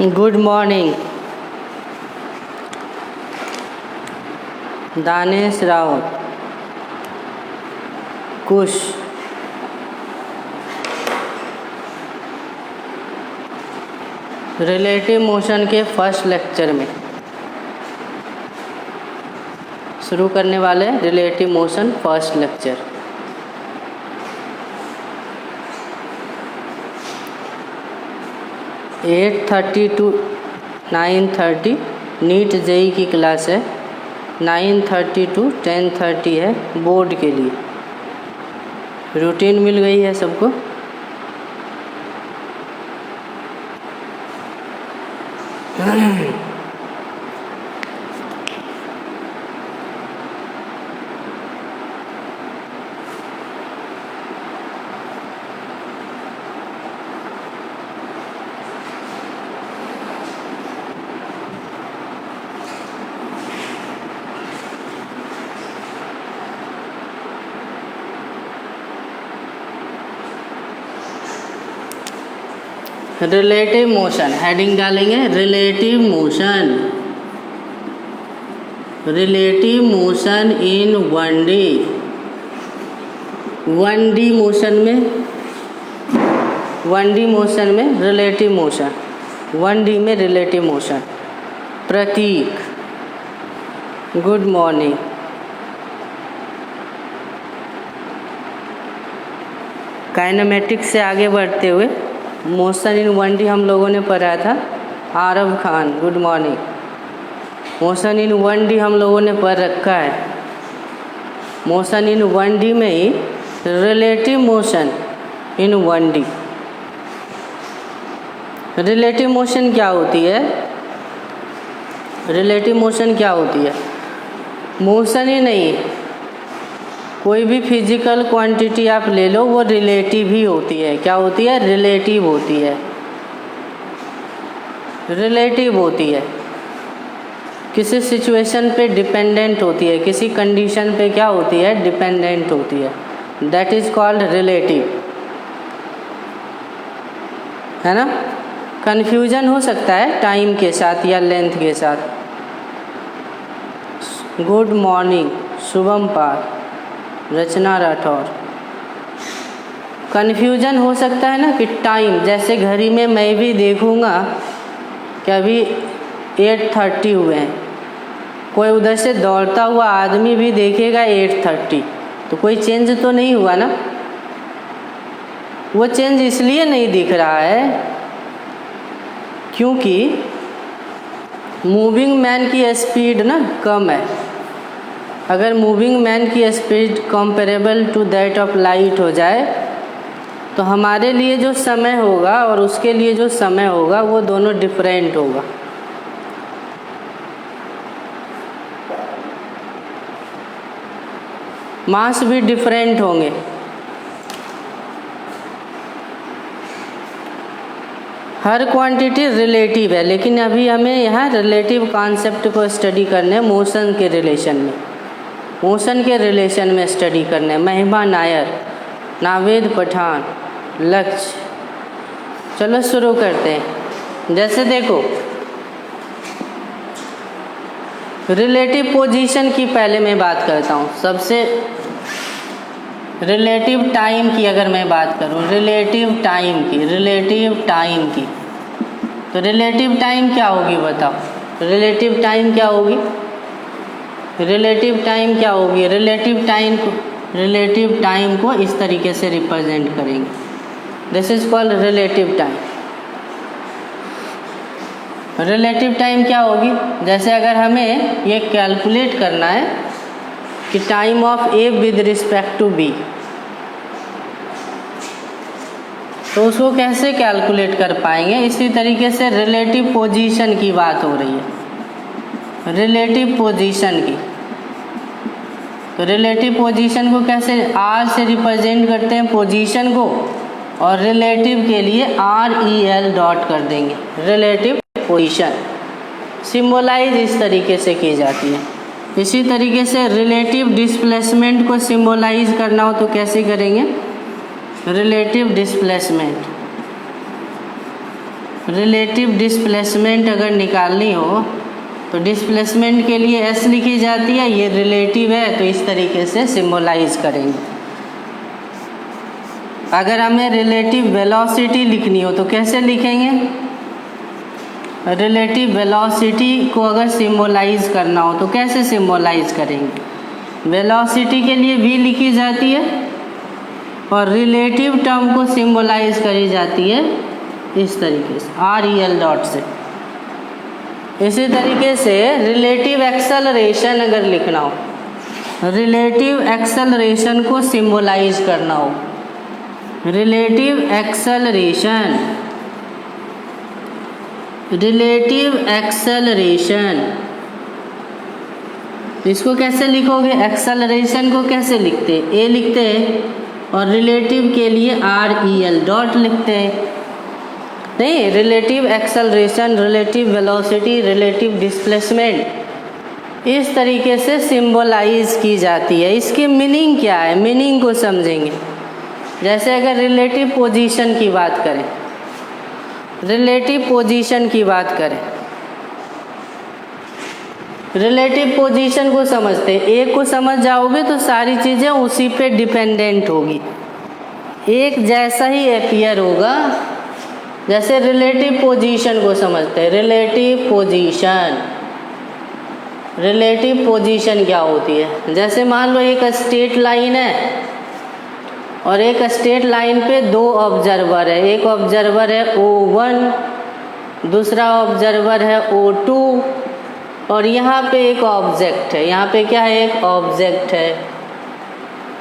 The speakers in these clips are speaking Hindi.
Good morning. Danesh Raut, Kush, relative motion के फर्स्ट लेक्चर में शुरू करने वाले relative motion first lecture. Eight 30 to 9:30 NEET JEE की क्लास है। 9:30 to 10:30 है बोर्ड के लिए। रूटीन मिल गई है सबको। रिलेटिव मोशन हेडिंग डालेंगे। Relative motion, relative motion in 1D। 1D motion में रिलेटिव मोशन, 1D में रिलेटिव मोशन। प्रतीक, गुड मॉर्निंग। काइनेमेटिक्स से आगे बढ़ते हुए मोशन इन 1D हम लोगों ने पढ़ा था। Aarav Khan, good morning. Motion in 1D हम लोगों ने पढ़ रखा है। मोशन इन 1D में ही relative motion in 1D। Relative motion क्या होती है? रिलेटिव मोशन क्या होती है? मोशन ही नहीं, कोई भी फिजिकल क्वांटिटी आप ले लो वो रिलेटिव ही होती है। क्या होती है? रिलेटिव होती है। रिलेटिव होती है, किसी सिचुएशन पे डिपेंडेंट होती है, किसी कंडीशन पे क्या होती है? डिपेंडेंट होती है। दैट इज कॉल्ड रिलेटिव, है ना। कन्फ्यूजन हो सकता है टाइम के साथ या लेंथ के साथ। गुड मॉर्निंग शुभम पाल, रचना राठौर। कन्फ्यूजन हो सकता है ना कि टाइम, जैसे घड़ी में मैं भी देखूँगा कि अभी 8:30 हुए हैं, कोई उधर से दौड़ता हुआ आदमी भी देखेगा 8:30, तो कोई चेंज तो नहीं हुआ ना। वो चेंज इसलिए नहीं दिख रहा है क्योंकि मूविंग मैन की स्पीड ना कम है। अगर मूविंग मैन की speed comparable to that of light हो जाए तो हमारे लिए जो समय होगा और उसके लिए जो समय होगा वो दोनों डिफरेंट होगा। मास भी डिफरेंट होंगे। हर क्वांटिटी रिलेटिव है, लेकिन अभी हमें यहाँ रिलेटिव कॉन्सेप्ट को स्टडी करने मोशन के रिलेशन में, मोशन के रिलेशन में स्टडी करने। महिमा नायर, नावेद पठान, लक्ष्य। चलो शुरू करते हैं। जैसे देखो, रिलेटिव पोजीशन की पहले मैं बात करता हूँ। सबसे रिलेटिव टाइम की अगर मैं बात करूँ, रिलेटिव टाइम की, तो रिलेटिव टाइम क्या होगी बताओ? रिलेटिव टाइम क्या होगी? रिलेटिव टाइम को इस तरीके से रिप्रेजेंट करेंगे। This is called relative time. Relative time क्या होगी? जैसे अगर हमें ये कैलकुलेट करना है कि time of A with respect to B, तो उसको कैसे कैलकुलेट कर पाएंगे? इसी तरीके से रिलेटिव पोजीशन की बात हो रही है, रिलेटिव पोजीशन की। तो रिलेटिव पोजीशन को कैसे? आर से रिप्रेजेंट करते हैं पोजीशन को, और रिलेटिव के लिए REL डॉट कर देंगे। रिलेटिव पोजीशन सिंबलाइज इस तरीके से की जाती है। इसी तरीके से रिलेटिव डिस्प्लेसमेंट को सिंबलाइज करना हो तो कैसे करेंगे? Relative displacement. रिलेटिव डिस्प्लेसमेंट अगर निकालनी हो तो डिस्प्लेसमेंट के लिए एस लिखी जाती है, ये रिलेटिव है तो इस तरीके से सिंबलाइज करेंगे। अगर हमें रिलेटिव वेलोसिटी लिखनी हो तो कैसे लिखेंगे? रिलेटिव वेलोसिटी को अगर सिंबलाइज करना हो तो कैसे सिंबलाइज करेंगे? वेलोसिटी के लिए v लिखी जाती है और रिलेटिव टर्म को सिंबलाइज करी जाती है इस तरीके से REL डॉट से। इसी तरीके से रिलेटिव एक्सेलरेशन अगर लिखना हो, रिलेटिव एक्सेलरेशन को सिंबलाइज करना हो, रिलेटिव एक्सेलरेशन, रिलेटिव एक्सेलरेशन इसको कैसे लिखोगे? एक्सेलरेशन को कैसे लिखते हैं? ए लिखते हैं और रिलेटिव के लिए REL डॉट लिखते हैं। नहीं, relative acceleration, relative velocity, relative displacement इस तरीके से सिंबलाइज की जाती है। इसकी मीनिंग क्या है? मीनिंग को समझेंगे। जैसे अगर रिलेटिव पोजीशन की बात करें, रिलेटिव पोजीशन की बात करें, रिलेटिव पोजीशन को समझते हैं। एक को समझ जाओगे तो सारी चीज़ें उसी पे डिपेंडेंट होगी, एक जैसा ही अपीयर होगा। जैसे रिलेटिव पोजीशन को समझते हैं, रिलेटिव पोजीशन, रिलेटिव पोजीशन क्या होती है? जैसे मान लो एक स्ट्रेट लाइन है और एक स्ट्रेट लाइन पे दो ऑब्जर्वर है, एक ऑब्जर्वर है O1, दूसरा ऑब्जर्वर है O2 और यहाँ पे एक ऑब्जेक्ट है। यहाँ पे क्या है? एक ऑब्जेक्ट है।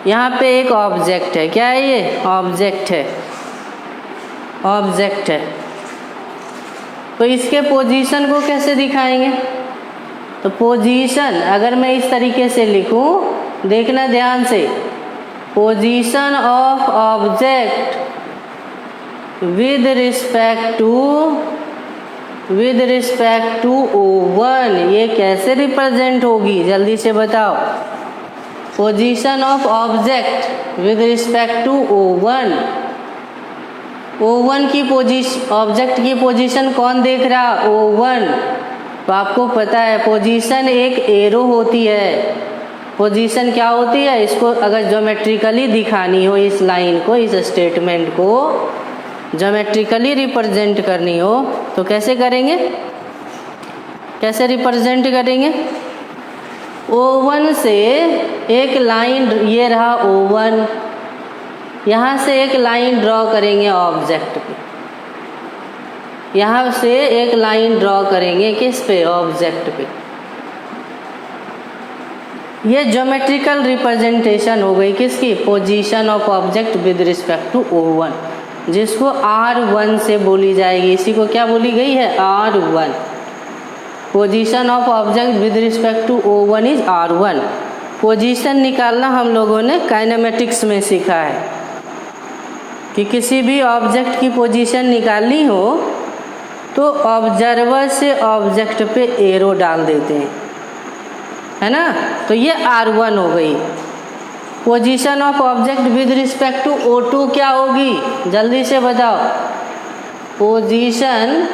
यहाँ पे एक ऑब्जेक्ट है। क्या है ये? ऑब्जेक्ट है, ऑब्जेक्ट है। तो इसके पोजीशन को कैसे दिखाएंगे? तो पोजीशन अगर मैं इस तरीके से लिखूं, देखना ध्यान से, position of object with respect to O1, ये कैसे रिप्रेजेंट होगी? जल्दी से बताओ। Position of object with respect to O1, O1 की पोजीशन, ऑब्जेक्ट की पोजीशन कौन देख रहा? O1। तो आपको पता है पोजीशन एक एरो होती है। पोजीशन क्या होती है? इसको अगर ज्योमेट्रिकली दिखानी हो, इस लाइन को, इस स्टेटमेंट को ज्योमेट्रिकली रिप्रेजेंट करनी हो तो कैसे करेंगे? कैसे रिप्रेजेंट करेंगे? O1 से एक लाइन, ये रहा O1, यहाँ से एक लाइन ड्रॉ करेंगे ऑब्जेक्ट पे, यहाँ से एक लाइन ड्रॉ करेंगे किस पे? ऑब्जेक्ट पे। ये ज्योमेट्रिकल रिप्रेजेंटेशन हो गई किसकी? Position of object with respect to O1, जिसको R1 से बोली जाएगी। इसी को क्या बोली गई है? R1। Position of object with respect to O1 is R1। Position निकालना हम लोगों ने काइनेमेटिक्स में सीखा है कि किसी भी ऑब्जेक्ट की पोजीशन निकालनी हो तो ऑब्जर्वर से ऑब्जेक्ट पे एरो डाल देते हैं, है ना? तो ये R1 हो गई। Position of object with respect to O2 क्या होगी? जल्दी से बताओ। Position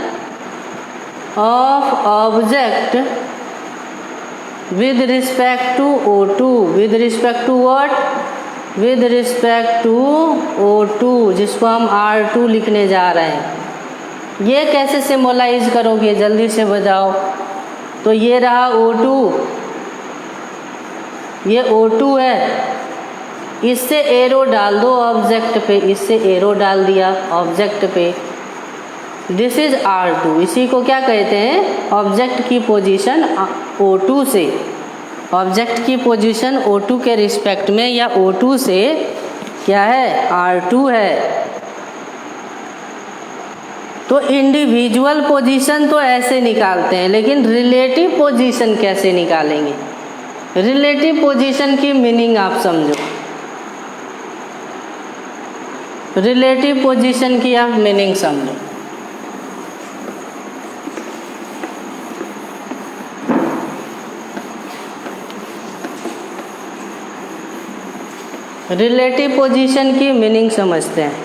of object with respect to O2, with respect to what? With respect to O2, जिसको हम R2 लिखने जा रहे हैं। ये कैसे सिंबलाइज करोगे? जल्दी से बताओ। तो ये रहा O2, ये O2 है, इससे एरो डाल दो ऑब्जेक्ट पे, इससे एरो डाल दिया ऑब्जेक्ट पे। This is R2। इसी को क्या कहते हैं? ऑब्जेक्ट की पोजीशन O2 से, ऑब्जेक्ट की पोजीशन O2 के रिस्पेक्ट में या O2 से क्या है? R2 है। तो इंडिविजुअल पोजीशन तो ऐसे निकालते हैं, लेकिन रिलेटिव पोजीशन कैसे निकालेंगे? रिलेटिव पोजीशन की मीनिंग आप समझो। रिलेटिव पोजीशन की आप मीनिंग समझो। रिलेटिव पोजीशन की मीनिंग समझते हैं।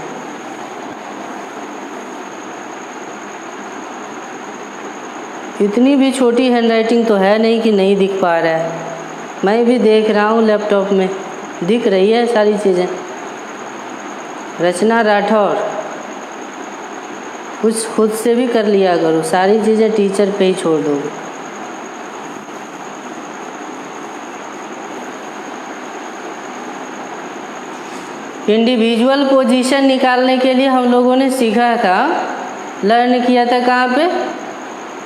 इतनी भी छोटी हैंडराइटिंग तो है नहीं कि नहीं दिख पा रहा है, मैं भी देख रहा हूँ लैपटॉप में, दिख रही है सारी चीज़ें। रचना राठौर, कुछ खुद से भी कर लिया करो, सारी चीज़ें टीचर पे ही छोड़ दो। इंडिविजुअल पोजीशन निकालने के लिए हम लोगों ने सीखा था, लर्न किया था कहाँ पे,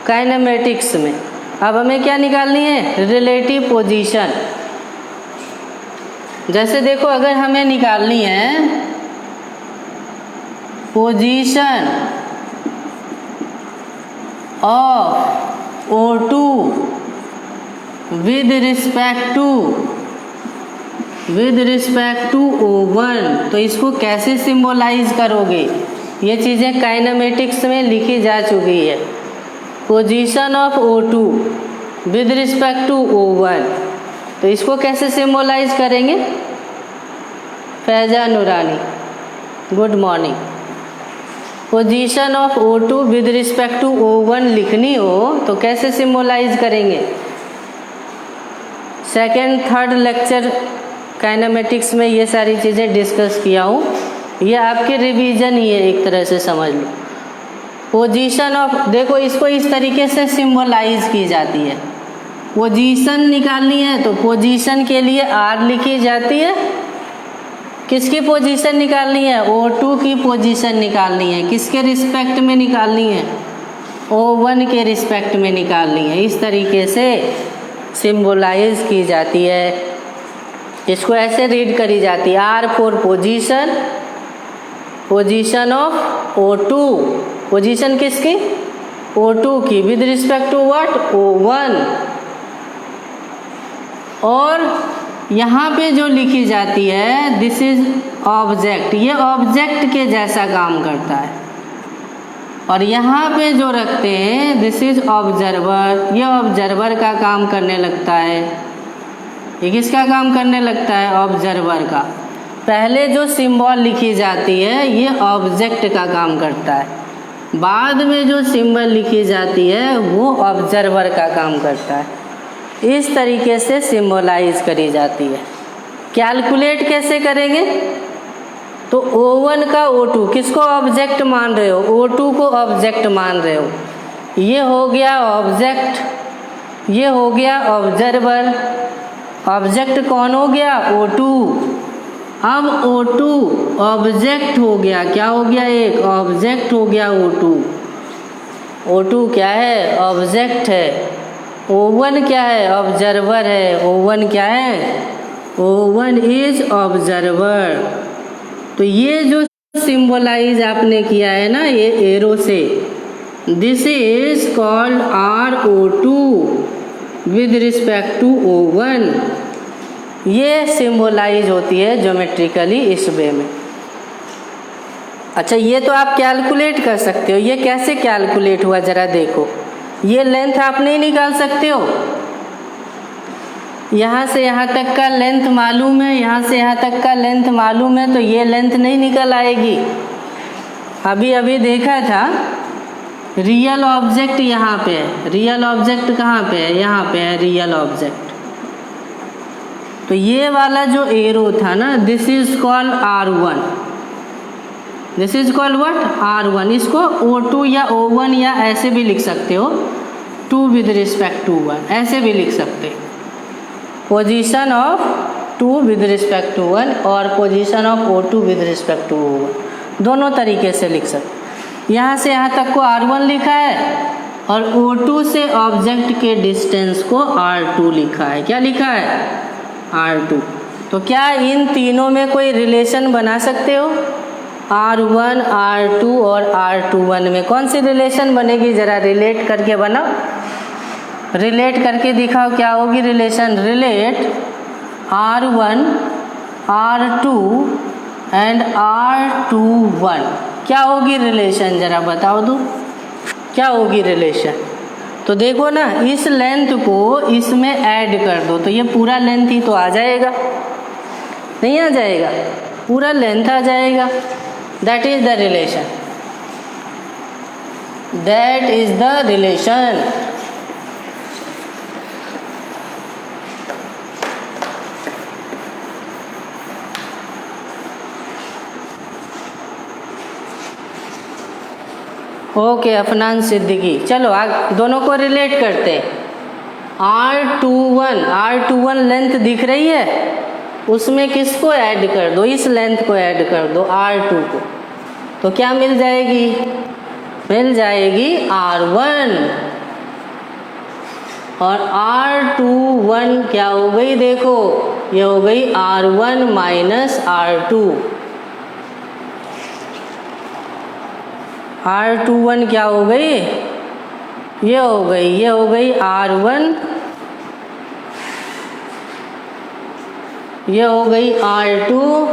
काइनेमेटिक्स में। अब हमें क्या निकालनी है, रिलेटिव पोजीशन। जैसे देखो, अगर हमें निकालनी है position of O2 with respect to O1, तो इसको कैसे सिंबलाइज करोगे, ये चीज़ें काइनेमेटिक्स में लिखी जा चुकी है। Position of O2 with respect to O1, तो इसको कैसे सिंबलाइज करेंगे। Faiza Noorani, good morning. Position of O2 with respect to O1 लिखनी हो तो कैसे सिंबलाइज करेंगे। सेकेंड थर्ड लेक्चर काइनेमेटिक्स में ये सारी चीज़ें डिस्कस किया हूँ, ये आपके रिवीजन ही है, एक तरह से समझ लो। पोजीशन ऑफ, देखो इसको इस तरीके से सिंबलाइज की जाती है। पोजीशन निकालनी है तो पोजीशन के लिए R लिखी जाती है। किसकी पोजीशन निकालनी है, O2 की पोजीशन निकालनी है। किसके रिस्पेक्ट में निकालनी है, O1 के रिस्पेक्ट में निकालनी है। इस तरीके से सिंबलाइज की जाती है। इसको ऐसे रीड करी जाती है, R for position, position of O2, position किसकी, O2 की, with respect to what, O1। और यहाँ पे जो लिखी जाती है दिस इज ऑब्जेक्ट, ये ऑब्जेक्ट के जैसा काम करता है। और यहाँ पे जो रखते हैं दिस इज ऑब्जर्वर, ये ऑब्जर्वर का काम करने लगता है। ये किसका काम करने लगता है, ऑब्जर्वर का। पहले जो सिंबल लिखी जाती है ये ऑब्जेक्ट का काम करता है, बाद में जो सिंबल लिखी जाती है वो ऑब्जर्वर का काम करता है। इस तरीके से सिंबलाइज करी जाती है। कैलकुलेट कैसे करेंगे, तो O1 का O2, किसको ऑब्जेक्ट मान रहे हो, O2 को ऑब्जेक्ट मान रहे हो। ये हो गया ऑब्जेक्ट, ये हो गया ऑब्जर्वर। ऑब्जेक्ट कौन हो गया, O2। अब O2 ऑब्जेक्ट हो गया, क्या हो गया, एक ऑब्जेक्ट हो गया O2। O2 क्या है, ऑब्जेक्ट है। O1 क्या है, ऑब्जर्वर है। O1 क्या है, O1 इज ऑब्जर्वर। तो ये जो सिंबलाइज आपने किया है ना ये एरो से, this is called RO2 with respect to O1। ये सिंबलाइज होती है ज्योमेट्रिकली इस वे में। अच्छा, ये तो आप कैलकुलेट कर सकते हो। ये कैसे कैलकुलेट हुआ जरा देखो, ये लेंथ आप नहीं निकाल सकते हो। यहाँ से यहाँ तक का लेंथ मालूम है, यहाँ से यहाँ तक का लेंथ मालूम है, तो ये लेंथ नहीं निकल आएगी। अभी अभी देखा था, रियल ऑब्जेक्ट यहाँ पे है। रियल ऑब्जेक्ट कहाँ पे है, यहाँ पे है रियल ऑब्जेक्ट। तो ये वाला जो एरो था ना, this is called R1, this is called what, R1। इसको O2 या O1 या ऐसे भी लिख सकते हो, 2 विद रिस्पेक्ट टू 1, ऐसे भी लिख सकते हो। Position of 2 with respect to 1 और position of O2 with respect to O1, दोनों तरीके से लिख सकते। यहाँ से यहाँ तक को R1 लिखा है और O2 से ऑब्जेक्ट के डिस्टेंस को R2 लिखा है। क्या लिखा है, R2। तो क्या इन तीनों में कोई रिलेशन बना सकते हो, R1, R2 और R21 में कौन सी रिलेशन बनेगी, जरा रिलेट करके बनाओ, रिलेट करके दिखाओ क्या होगी relation. Relate R1, R2 and R21, क्या होगी रिलेशन, जरा बताओ दो क्या होगी रिलेशन। तो देखो ना, इस लेंथ को इसमें ऐड कर दो तो ये पूरा लेंथ ही तो आ जाएगा, नहीं आ जाएगा, पूरा लेंथ आ जाएगा। That is the relation, that is the relation. Okay Afnan Siddiqui. चलो दोनों को रिलेट करते हैं। R21 लेंथ दिख रही है, उसमें किसको ऐड कर दो, इस लेंथ को ऐड कर दो R2 को, तो क्या मिल जाएगी, मिल जाएगी R1। और R21 क्या हो गई, देखो ये हो गई R1 माइनस R2। R21 क्या हो गई, ये हो गई R1, ये हो गई R2,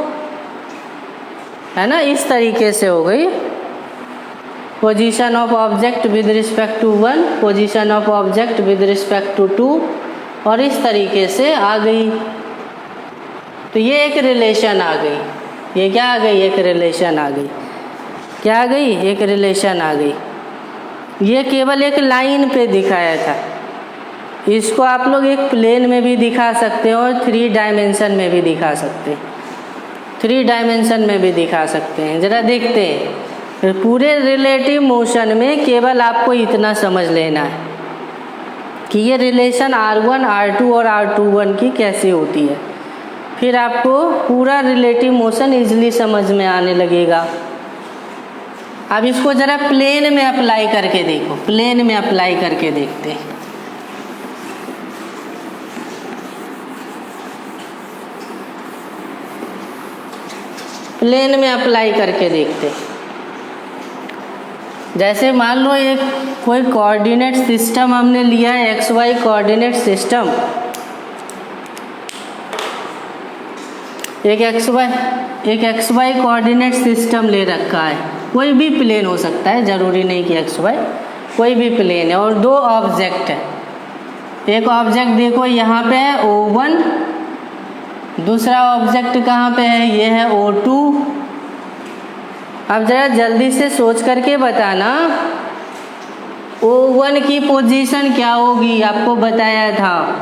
है ना, इस तरीके से हो गई। Position of object with respect to 1, position of object with respect to 2, और इस तरीके से आ गई। तो ये एक रिलेशन आ गई, ये क्या आ गई, एक रिलेशन आ गई। क्या आ गई, एक रिलेशन आ गई। ये केवल एक लाइन पे दिखाया था, इसको आप लोग एक प्लेन में भी दिखा सकते हो और 3 डायमेंशन में भी दिखा सकते हैं, 3 डायमेंशन में भी दिखा सकते हैं। ज़रा देखते हैं, पूरे रिलेटिव मोशन में केवल आपको इतना समझ लेना है कि ये रिलेशन R1, R2 और R21 की कैसे होती है, फिर आपको पूरा रिलेटिव मोशन इजीली समझ में आने लगेगा। अब इसको ज़रा प्लेन में अप्लाई करके देखो, प्लेन में अप्लाई करके देखते हैं। प्लेन में अप्लाई करके देखते हैं। जैसे मान लो एक कोई कोऑर्डिनेट सिस्टम हमने लिया है, XY कोऑर्डिनेट सिस्टम, एक XY कोऑर्डिनेट सिस्टम ले रखा है, कोई भी प्लेन हो सकता है, ज़रूरी नहीं कि XY, कोई भी प्लेन है, और 2 ऑब्जेक्ट है। एक ऑब्जेक्ट देखो यहाँ पे है O1, दूसरा ऑब्जेक्ट कहाँ पे है, ये है O2। अब ज़रा जल्दी से सोच करके बताना, O1 की पोजीशन क्या होगी। आपको बताया था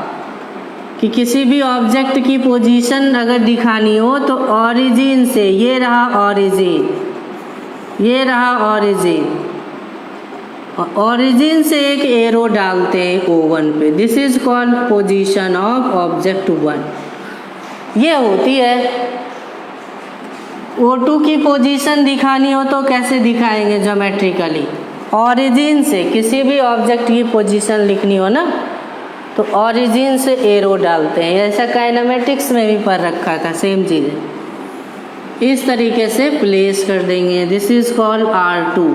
कि किसी भी ऑब्जेक्ट की पोजीशन अगर दिखानी हो तो ऑरिजिन से, ये रहा ऑरिजिन, ये रहा ऑरिजिन, ऑरिजिन से एक एरो डालते हैं O1 पे, this is called position of object 1। ये होती है। O2 की पोजीशन दिखानी हो तो कैसे दिखाएंगे ज्योमेट्रिकली, ऑरिजिन से, किसी भी ऑब्जेक्ट की पोजीशन लिखनी हो ना तो ऑरिजिन से एरो डालते हैं। ऐसा काइनेमेटिक्स में भी पढ़ रखा था, सेम चीज़ है। इस तरीके से प्लेस कर देंगे, this is called R2,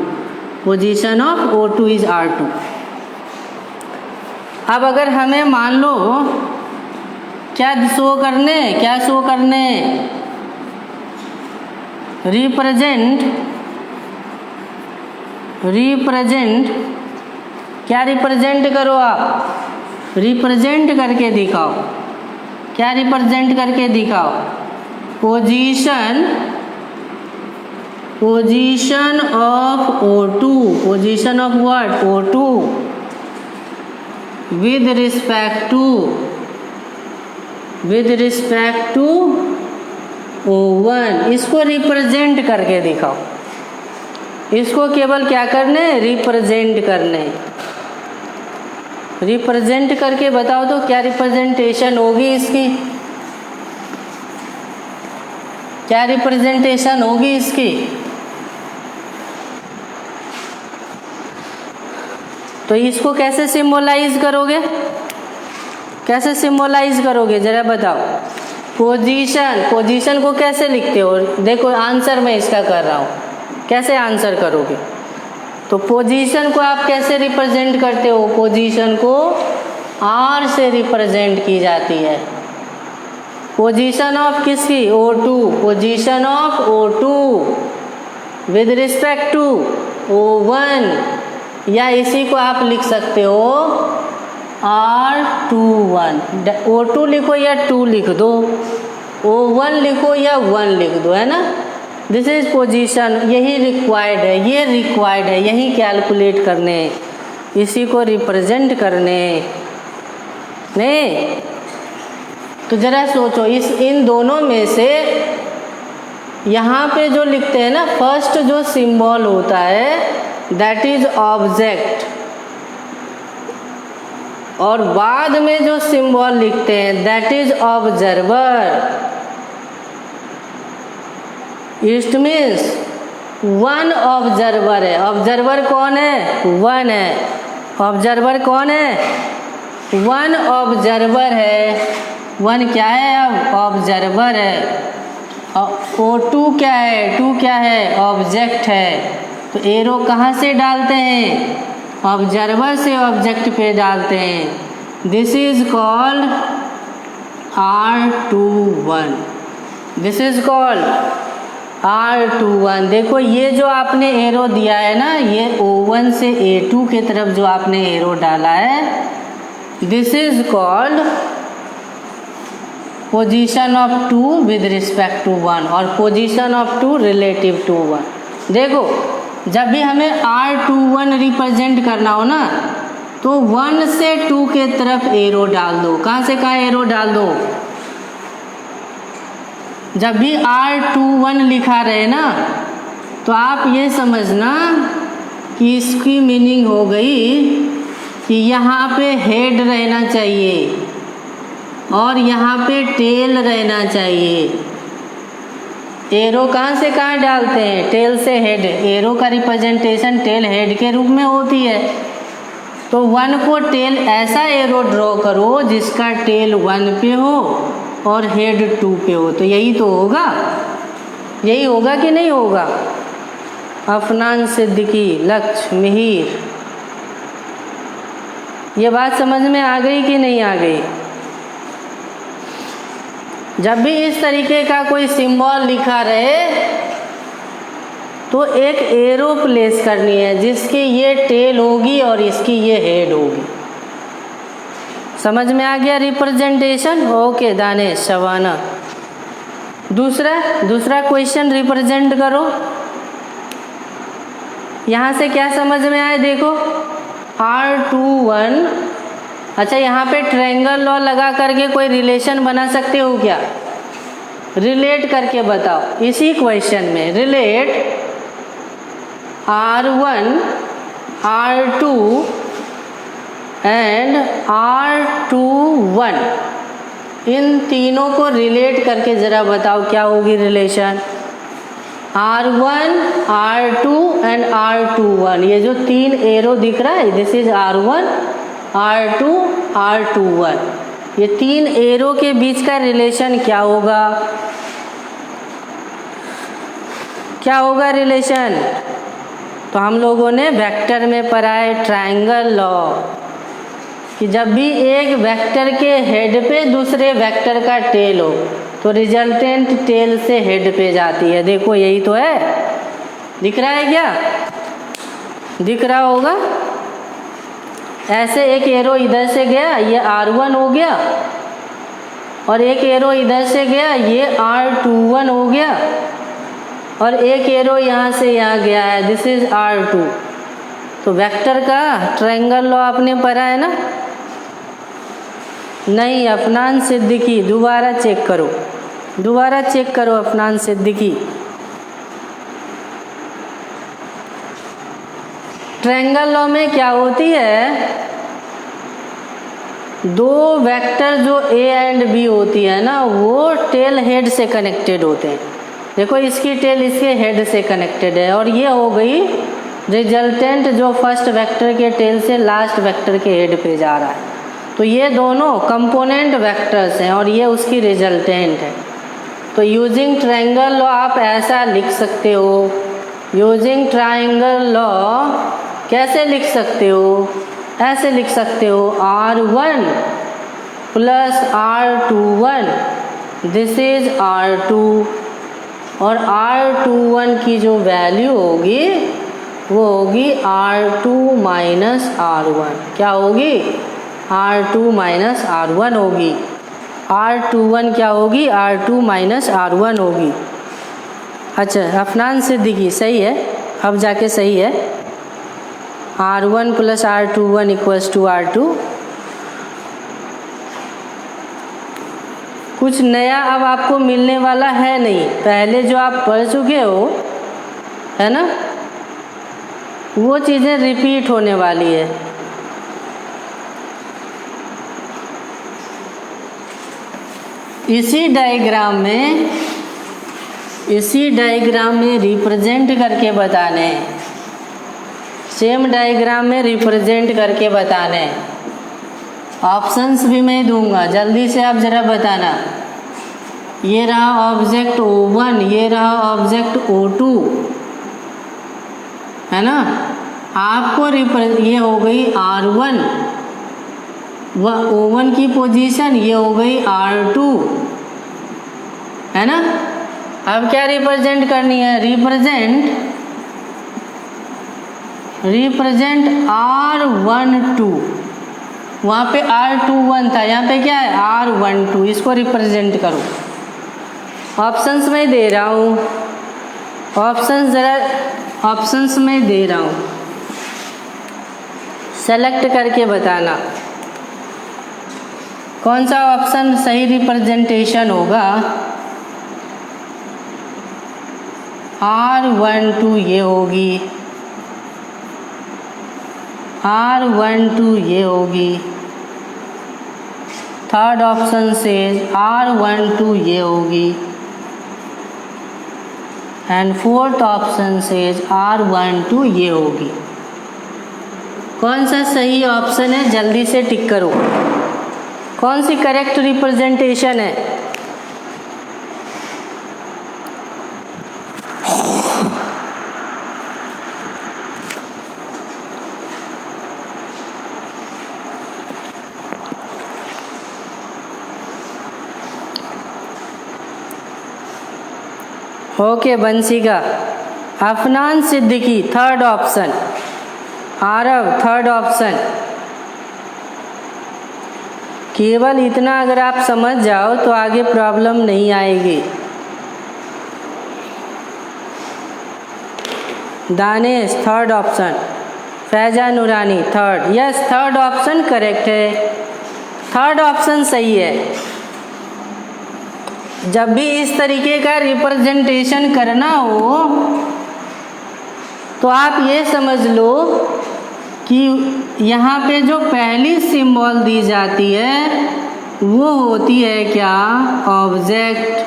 position of O2 is R2। अब अगर हमें मान लो क्या शो करने, रिप्रेजेंट, क्या रिप्रेजेंट करो आप, रिप्रेजेंट करके दिखाओ। क्या रिप्रेजेंट करके दिखाओ, position of O2, position of what, O2 with respect to O1, इसको रिप्रेजेंट करके दिखाओ। इसको केवल क्या करने, रिप्रेजेंट करने, रिप्रेजेंट करके बताओ तो क्या रिप्रेजेंटेशन होगी इसकी, क्या रिप्रेजेंटेशन होगी इसकी। तो इसको कैसे सिंबलाइज करोगे, जरा बताओ। पोजीशन को कैसे लिखते हो, देखो आंसर मैं इसका कर रहा हूँ, कैसे आंसर करोगे। तो पोजीशन को आप कैसे रिप्रेजेंट करते हो, पोजीशन को R से रिप्रेजेंट की जाती है। पोजीशन ऑफ किसकी, O2, position of O2 with respect to O1, या इसी को आप लिख सकते हो R21। O2 लिखो या 2 लिख दो, O1 लिखो या 1 लिख दो, है ना। दिस इज पोजीशन, यही रिक्वायर्ड है, यही कैलकुलेट करने, इसी को रिप्रेजेंट करने नहीं। तो ज़रा सोचो, इन दोनों में से यहाँ पे जो लिखते हैं ना, फर्स्ट जो सिंबल होता है दैट इज ऑब्जेक्ट, और बाद में जो सिंबल लिखते हैं that is observer. It means one observer है। ऑब्जर्वर कौन है? वन है। ऑब्जर्वर कौन है? वन ऑब्जर्वर है। वन क्या है? अब ऑब्जर्वर है। और टू क्या है? टू क्या है? ऑब्जेक्ट है। तो एरो कहाँ से डालते हैं? ऑब्जर्वर से ऑब्जेक्ट पे डालते हैं। This is called R21। This is called R21। देखो ये जो आपने एरो दिया है ना, ये O1 से A2 के तरफ जो आपने एरो डाला है, this is called position of 2 with respect to 1 और पोजीशन ऑफ 2 रिलेटिव टू 1। देखो जब भी हमें R21 रिप्रेजेंट करना हो ना, तो 1 से 2 के तरफ एरो डाल दो। कहाँ से कहाँ एरो डाल दो? जब भी R21 लिखा रहे ना, तो आप ये समझना कि इसकी मीनिंग हो गई कि यहाँ पे हेड रहना चाहिए और यहाँ पे टेल रहना चाहिए। एरो कहाँ से कहाँ डालते हैं? टेल से हेड। एरो का रिप्रेजेंटेशन टेल हेड के रूप में होती है। तो 1 को टेल ऐसा एरो ड्रॉ करो जिसका टेल 1 पे हो और हेड 2 पे हो। तो यही तो होगा, यही होगा कि नहीं होगा? अफनान सिद्दीकी, लक्ष्य मिहिर, ये बात समझ में आ गई कि नहीं आ गई? जब भी इस तरीके का कोई सिंबल लिखा रहे तो एक एरो प्लेस करनी है जिसकी ये टेल होगी और इसकी ये हेड होगी। समझ में आ गया रिप्रेजेंटेशन? ओके दानेश, शबाना। दूसरा क्वेश्चन रिप्रेजेंट करो। यहाँ से क्या समझ में आए? देखो R21। अच्छा, यहाँ पे ट्रायंगल लॉ लगा करके कोई रिलेशन बना सकते हो क्या? रिलेट करके बताओ इसी क्वेश्चन में। Relate R1, R2 and R21, इन तीनों को रिलेट करके ज़रा बताओ क्या होगी relation? R1, R2 and R21, ये जो 3 एरो दिख रहा है, this is R1, R2, R21, ये 3 एरो के बीच का रिलेशन क्या होगा? क्या होगा रिलेशन? तो हम लोगों ने वेक्टर में पढ़ा है ट्रायंगल लॉ कि जब भी एक वेक्टर के हेड पे दूसरे वेक्टर का टेल हो तो रिजल्टेंट टेल से हेड पे जाती है। देखो यही तो है। दिख रहा है क्या? दिख रहा होगा। ऐसे एक एरो इधर से गया, ये R1 हो गया, और एक एरो इधर से गया, ये R21 हो गया, और एक एरो यहाँ से यहाँ गया है, दिस इज R2। तो वेक्टर का ट्रायंगल लॉ आपने पढ़ा है ना? नहीं, अफनान सिद्दीकी, दोबारा चेक करो, दोबारा चेक करो अफनान सिद्दीकी। ट्रायंगल लॉ में क्या होती है? दो वेक्टर जो A एंड B होती है ना, वो टेल हेड से कनेक्टेड होते हैं। देखो इसकी टेल इसके हेड से कनेक्टेड है, और ये हो गई रिजल्टेंट जो फर्स्ट वेक्टर के टेल से लास्ट वेक्टर के हेड पे जा रहा है। तो ये दोनों कंपोनेंट वेक्टर्स हैं और ये उसकी रिजल्टेंट है। तो यूजिंग ट्रायंगल लॉ आप ऐसा लिख सकते हो। यूजिंग ट्रायंगल लॉ कैसे लिख सकते हो? ऐसे लिख सकते हो R1 plus R21, this is R2, और R21 की जो वैल्यू होगी वो होगी R2 माइनस R1। क्या होगी? R2 माइनस R1 होगी। R21 क्या होगी? R2 माइनस R1 होगी। अच्छा, अफनान सिद्दीकी सही है, अब जाके सही है। R1 plus R21 equals to R2। कुछ नया अब आपको मिलने वाला है नहीं, पहले जो आप पढ़ चुके हो, है ना? वो चीज़ें रिपीट होने वाली है। इसी डायग्राम में रिप्रेजेंट करके बताने हैं, सेम डायग्राम में रिप्रेजेंट करके बताने हैं। ऑप्शंस भी मैं दूंगा, जल्दी से आप ज़रा बताना। ये रहा ऑब्जेक्ट O1, ये रहा ऑब्जेक्ट O2, है ना। आपको ये हो गई R1, वह O1 की पोजीशन, ये हो गई R2, है ना। अब क्या रिप्रेजेंट करनी है, रिप्रेजेंट R12, वहाँ पे R21 था, यहाँ पे क्या है R12, इसको रिप्रेजेंट करो। ऑप्शंस में दे रहा हूँ, ऑप्शंस में दे रहा हूँ, सेलेक्ट करके बताना कौन सा ऑप्शन सही रिप्रेजेंटेशन होगा। R12 ये होगी, R12 ये होगी, थर्ड ऑप्शन से R12 ये होगी, एंड फोर्थ ऑप्शन से R12 ये होगी। कौन सा सही ऑप्शन है, जल्दी से टिक करो। कौन सी करेक्ट रिप्रेजेंटेशन है। ओके बंसीगा, Afnan Siddiqui third option, Aarav third option. केवल इतना अगर आप समझ जाओ तो आगे प्रॉब्लम नहीं आएगी। दानेश थर्ड ऑप्शन, फैजा नूरानी third, yes third option correct है, थर्ड ऑप्शन सही है। जब भी इस तरीके का रिप्रेजेंटेशन करना हो तो आप ये समझ लो कि यहाँ पे जो पहली सिंबल दी जाती है वो होती है क्या, ऑब्जेक्ट,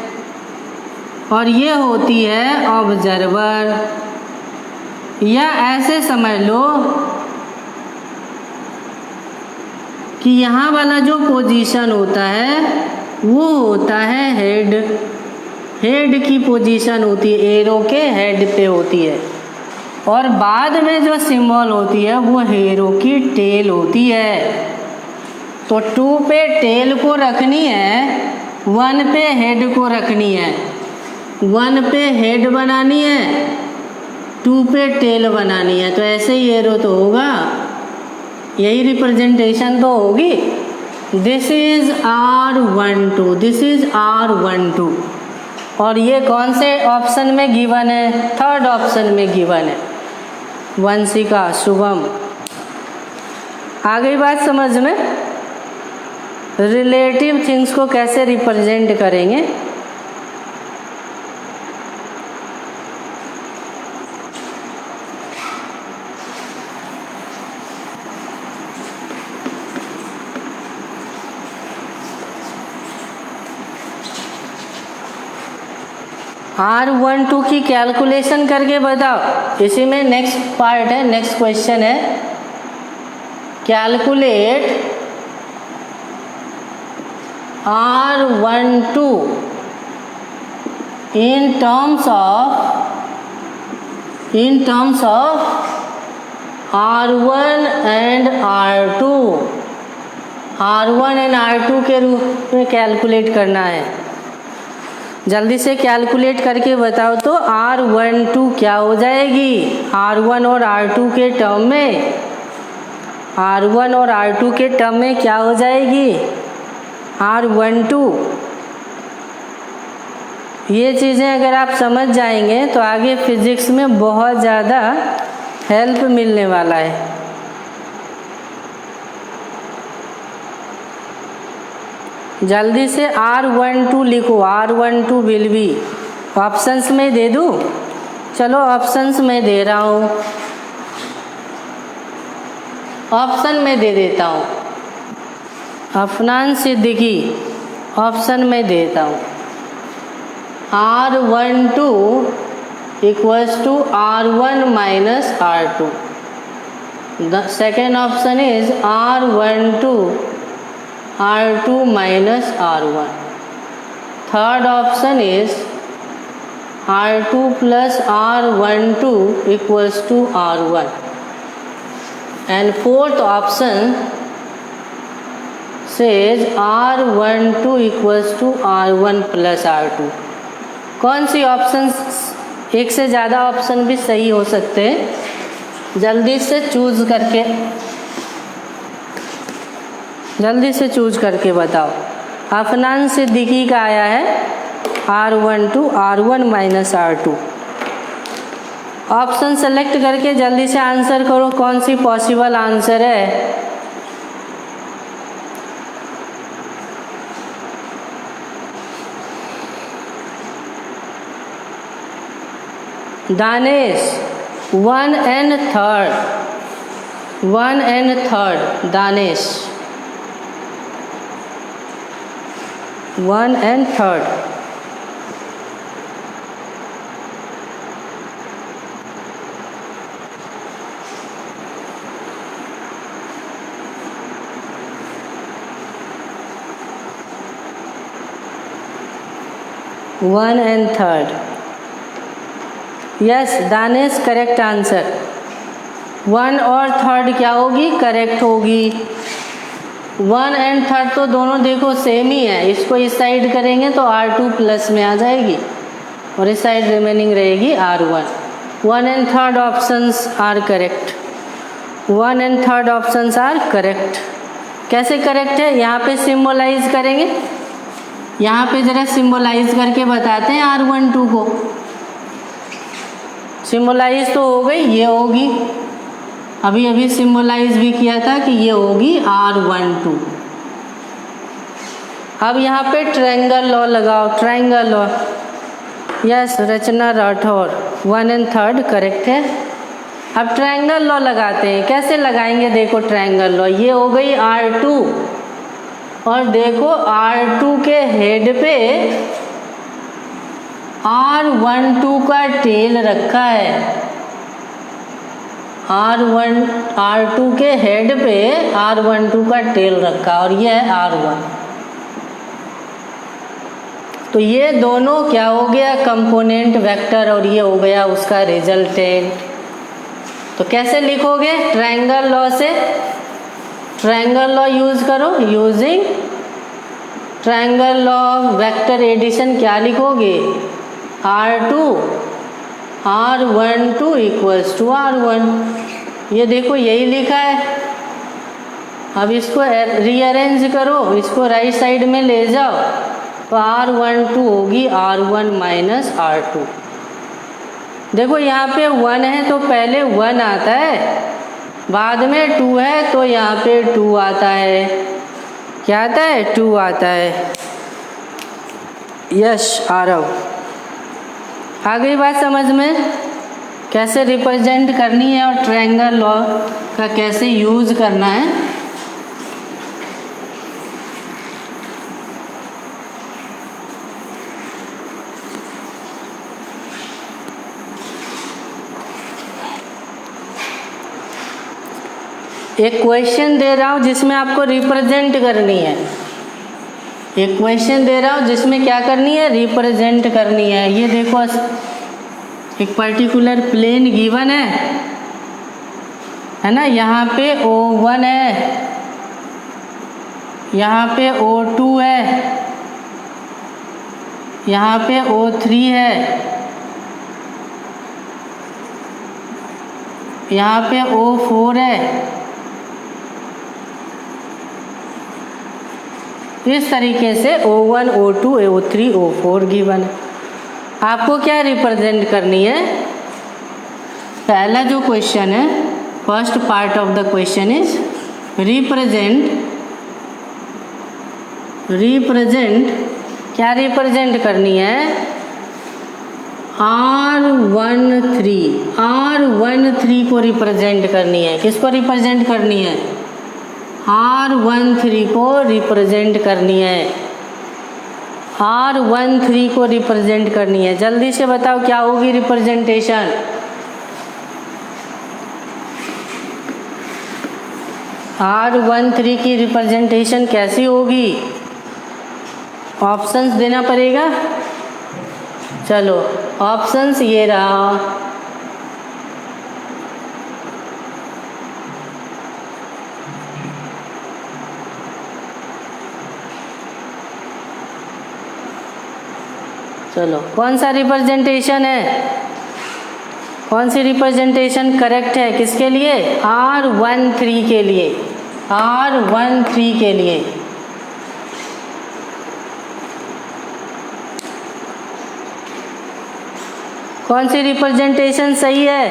और ये होती है ऑब्जर्वर। या ऐसे समझ लो कि यहाँ वाला जो पोजीशन होता है वो होता है हेड, हेड की पोजीशन होती है, एरो के हेड पे होती है, और बाद में जो सिंबल होती है वो हेरो की टेल होती है। तो 2 पे टेल को रखनी है, 1 पे हेड को रखनी है, 1 पे हेड बनानी है, 2 पे टेल बनानी है। तो ऐसे ही एरो तो होगा, यही रिप्रेजेंटेशन तो होगी। This is R12, this is R12, और ये कौन से ऑप्शन में गिवन है, थर्ड ऑप्शन में गिवन है। वंशिका, शुभम, आ गई बात समझ में। रिलेटिव थिंग्स को कैसे रिप्रेजेंट करेंगे। R12 की कैलकुलेशन करके बताओ। इसी में नेक्स्ट पार्ट है, नेक्स्ट क्वेश्चन है, calculate R12 in terms of R1 and R2, R1 and R2 के रूप में कैलकुलेट करना है। जल्दी से कैलकुलेट करके बताओ तो R12 क्या हो जाएगी, R1 और R2 के टर्म में, R1 और R2 के टर्म में क्या हो जाएगी, R12। ये चीज़ें अगर आप समझ जाएंगे तो आगे फिजिक्स में बहुत ज़्यादा हेल्प मिलने वाला है। जल्दी से R12 लिखो, R12 विल बी, ऑप्शंस में दे दूँ, चलो ऑप्शंस में दे रहा हूँ। ऑप्शन में दे देता हूँ, अफनान सिद्दीकी ऑप्शन में देता हूँ। R12 equals to R1 minus R2। The second option is R12 R2 minus R1। Third option is R2 plus R12 equals to R1 and fourth option says R12 equals to R1 plus R2। कौन सी ऑप्शन, एक से ज़्यादा ऑप्शन भी सही हो सकते हैं, जल्दी से चूज करके बताओ। अफनान सिद्दीकी का आया है R12 R1 minus R2। Option select करके जल्दी से आंसर करो, कौन सी पॉसिबल आंसर है। Danesh 1 and 3rd Danesh 1 and 3rd। One and third, yes Danesh correct answer. 1 और 3rd क्या होगी, करेक्ट होगी। 1 एंड 3rd तो दोनों देखो सेम ही है, इसको इस साइड करेंगे तो R2 प्लस में आ जाएगी और इस साइड रिमेनिंग रहेगी R1। 1 and 3rd options are correct. 1 and 3rd options are correct. कैसे करेक्ट है, यहाँ पे सिम्बोलाइज करेंगे, यहाँ पे ज़रा सिम्बोलाइज करके बताते हैं R12 को। सिम्बोलाइज तो हो गई, ये होगी, अभी सिम्बोलाइज भी किया था कि ये होगी R12। अब यहाँ पे ट्रायंगल लॉ लगाओ, triangle law, yes Rachna Rathore 1 and 3rd correct है। अब ट्रायंगल लॉ लगाते हैं, कैसे लगाएंगे देखो ट्रायंगल लॉ, ये हो गई R2 और देखो R2 के हेड पे R12 का टेल रखा है। R2 के हेड पे R12 का टेल रखा और ये है R1। तो ये दोनों क्या हो गया, कंपोनेंट वेक्टर, और ये हो गया उसका रिजल्टेंट। तो कैसे लिखोगे, ट्रायंगल लॉ से, ट्रायंगल लॉ यूज करो, using triangle law vector addition क्या लिखोगे, R2 R12 equals to R1। ये देखो यही लिखा है। अब इसको रीअरेंज करो, इसको राइट साइड में ले जाओ तो R12 होगी R1 माइनस R2। देखो यहाँ पे 1 है तो पहले 1 आता है, बाद में 2 है तो यहाँ पे 2 आता है। क्या आता है, 2 आता है। यश आरव, आ गई बात समझ में, कैसे रिप्रेजेंट करनी है और ट्रायंगल लॉ का कैसे यूज करना है। एक क्वेश्चन दे रहा हूँ जिसमें आपको रिप्रेजेंट करनी है, एक क्वेश्चन दे रहा हूँ जिसमें क्या करनी है, रिप्रेजेंट करनी है। ये देखो एक पर्टिकुलर प्लेन गिवन है ना, यहाँ पे O1 है, यहाँ पे O2 है, यहाँ पे O3 है, यहाँ पे O4 है। इस तरीके से O1 O2 O3 O4 given है। आपको क्या रिप्रेजेंट करनी है, पहला जो क्वेश्चन है, first part of the question is represent क्या रिप्रेजेंट करनी है, R13 को रिप्रेजेंट करनी है। किसको रिप्रेजेंट करनी है? R13 को रिप्रेजेंट करनी है। R13 को रिप्रेजेंट करनी है। जल्दी से बताओ क्या होगी रिप्रेजेंटेशन? R13 की रिप्रेजेंटेशन कैसी होगी? ऑप्शंस देना पड़ेगा। चलो ऑप्शंस ये रहा। चलो कौन सा रिप्रेजेंटेशन है? कौन सी रिप्रेजेंटेशन करेक्ट है? किसके लिए? R13 के लिए। R13 के लिए कौन सी रिप्रेजेंटेशन सही है?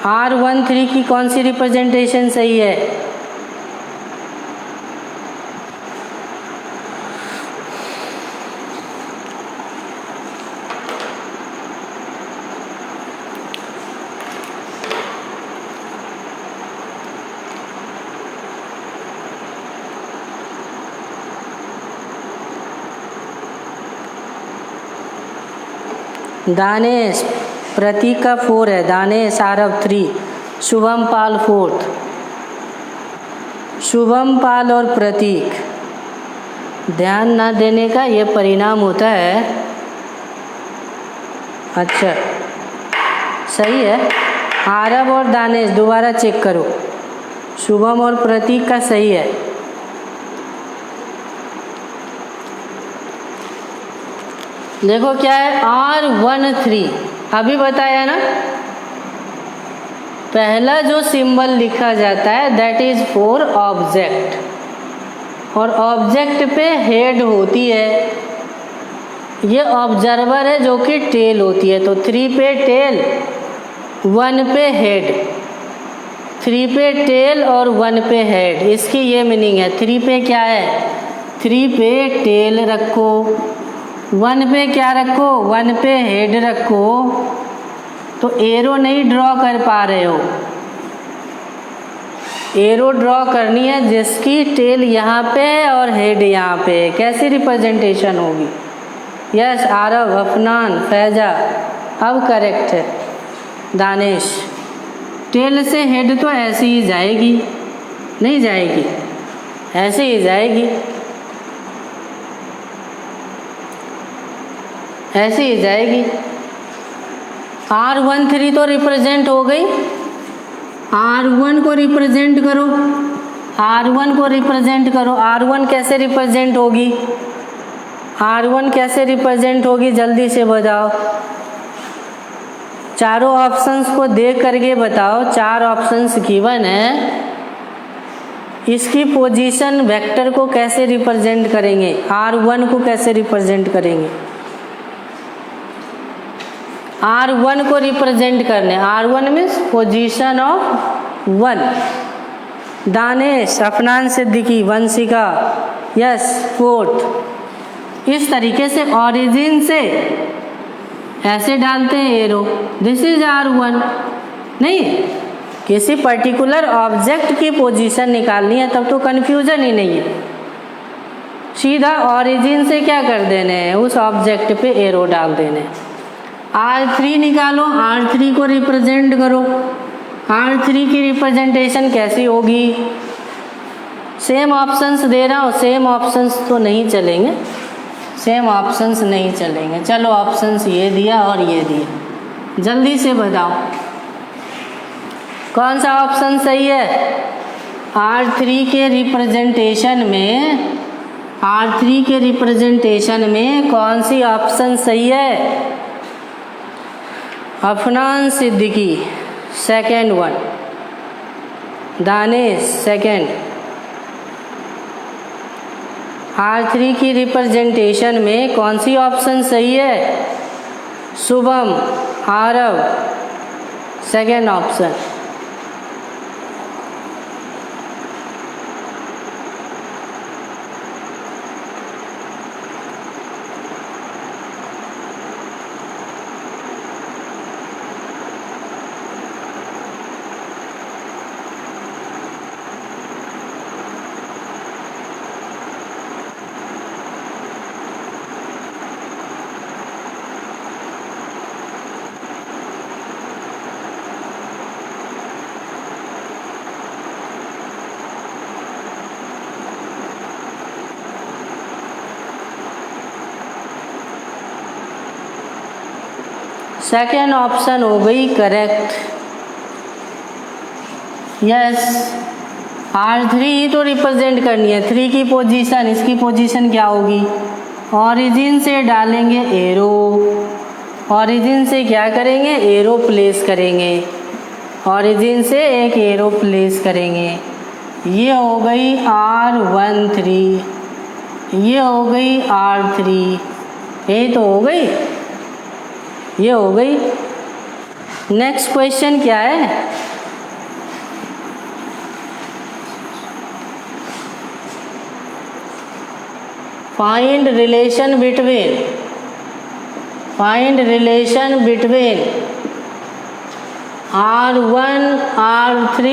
R13 की कौन सी रिप्रेजेंटेशन सही है? दानेश प्रतीक का 4 है। दानेश आरव 3, शुभम पाल 4th। शुभम पाल और प्रतीक, ध्यान ना देने का ये परिणाम होता है। अच्छा सही है। आरव और दानेश दोबारा चेक करो। शुभम और प्रतीक का सही है। देखो क्या है R13, अभी बताया ना। पहला जो सिंबल लिखा जाता है दैट इज फॉर ऑब्जेक्ट, और ऑब्जेक्ट पे हेड होती है। ये ऑब्जर्वर है जो कि टेल होती है। तो 3 पे टेल, 1 पे हेड। 3 पे टेल और 1 पे हेड, इसकी ये मीनिंग है। 3 पे क्या है? 3 पे टेल रखो, 1 पे क्या रखो? 1 पे हेड रखो। तो एरो नहीं ड्रॉ कर पा रहे हो। एरो ड्रॉ करनी है जिसकी टेल यहाँ पे है और हेड यहाँ पे है। कैसी रिप्रेजेंटेशन होगी? यस आरव, अफनान, फैजा, अब करेक्ट है। दानेश, टेल से हेड तो ऐसे ही जाएगी, नहीं जाएगी? ऐसे ही जाएगी, ऐसे ही जाएगी। R13 तो रिप्रेजेंट हो गई। R1 को रिप्रेजेंट करो, R1 को रिप्रेजेंट करो। R1 कैसे रिप्रेजेंट होगी? R1 कैसे रिप्रेजेंट होगी? जल्दी से बताओ। चारों ऑप्शंस को देख करके बताओ। 4 ऑप्शंस गिवन है, इसकी पोजीशन वेक्टर को कैसे रिप्रेजेंट करेंगे? R1 को कैसे रिप्रेजेंट करेंगे? R1 को रिप्रेजेंट करने, R1 means position of 1। Danesh, Afnan Siddiqui, Vanshika, yes 4th। इस तरीके से ओरिजिन से ऐसे डालते हैं एरो, दिस इज R1। नहीं, किसी पर्टिकुलर ऑब्जेक्ट की पोजीशन निकालनी है तब तो कन्फ्यूजन ही नहीं है। सीधा ओरिजिन से क्या कर देने हैं? उस ऑब्जेक्ट पे एरो डाल देने। R3 निकालो, R3 को रिप्रेजेंट करो। R3 की रिप्रेजेंटेशन कैसी होगी? सेम ऑप्शंस दे रहा हूँ, सेम ऑप्शंस तो नहीं चलेंगे, सेम ऑप्शंस नहीं चलेंगे। चलो ऑप्शंस ये दिया और ये दिया, जल्दी से बताओ कौन सा ऑप्शन सही है? R3 के रिप्रेजेंटेशन में, R3 के रिप्रेजेंटेशन में कौन सी ऑप्शन सही है? Afnan Siddiqui second one, Danesh second. R3 की रिप्रेजेंटेशन में कौन सी ऑप्शन सही है? Shubham, Aarav, second option. Second option हो गई करेक्ट। यस, R3 ही तो रिप्रेजेंट करनी है, 3 की पोजीशन, इसकी पोजीशन क्या होगी, ऑरिजिन से डालेंगे एरो, ऑरिजिन से क्या करेंगे, एरो प्लेस करेंगे, ऑरिजिन से एक एरो प्लेस करेंगे। ये हो गई R13, ये हो गई R3, ये तो हो गई, ये हो गई। नेक्स्ट क्वेश्चन क्या है, find relation between R1, R3,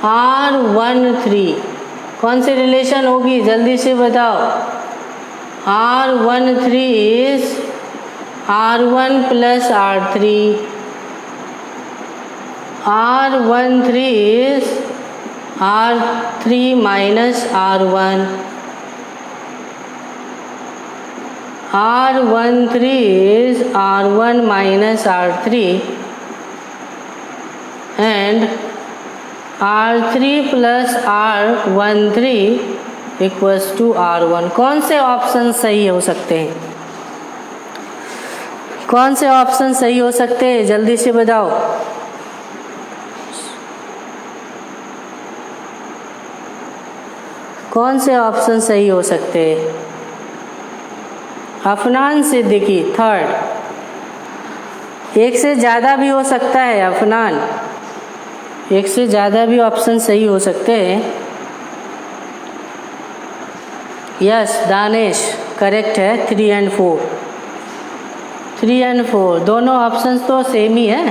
R13, कौन सी रिलेशन होगी, जल्दी से बताओ। R13 is R1 plus R3, R13 is R3 minus R1, R13 is R1 minus R3 and R3 plus R13 equals to R1। कौन से ऑप्शन सही हो सकते हैं, कौन से ऑप्शन सही हो सकते हैं, जल्दी से बताओ। कौन से ऑप्शन सही हो सकते हैं, अफनान सिद्दीकी थर्ड, एक से ज़्यादा भी हो सकता है अफनान, एक से ज़्यादा भी ऑप्शन सही हो सकते हैं। यस दानिश करेक्ट है, 3 और 4, 3 और 4 दोनों ऑप्शंस तो सेम ही है।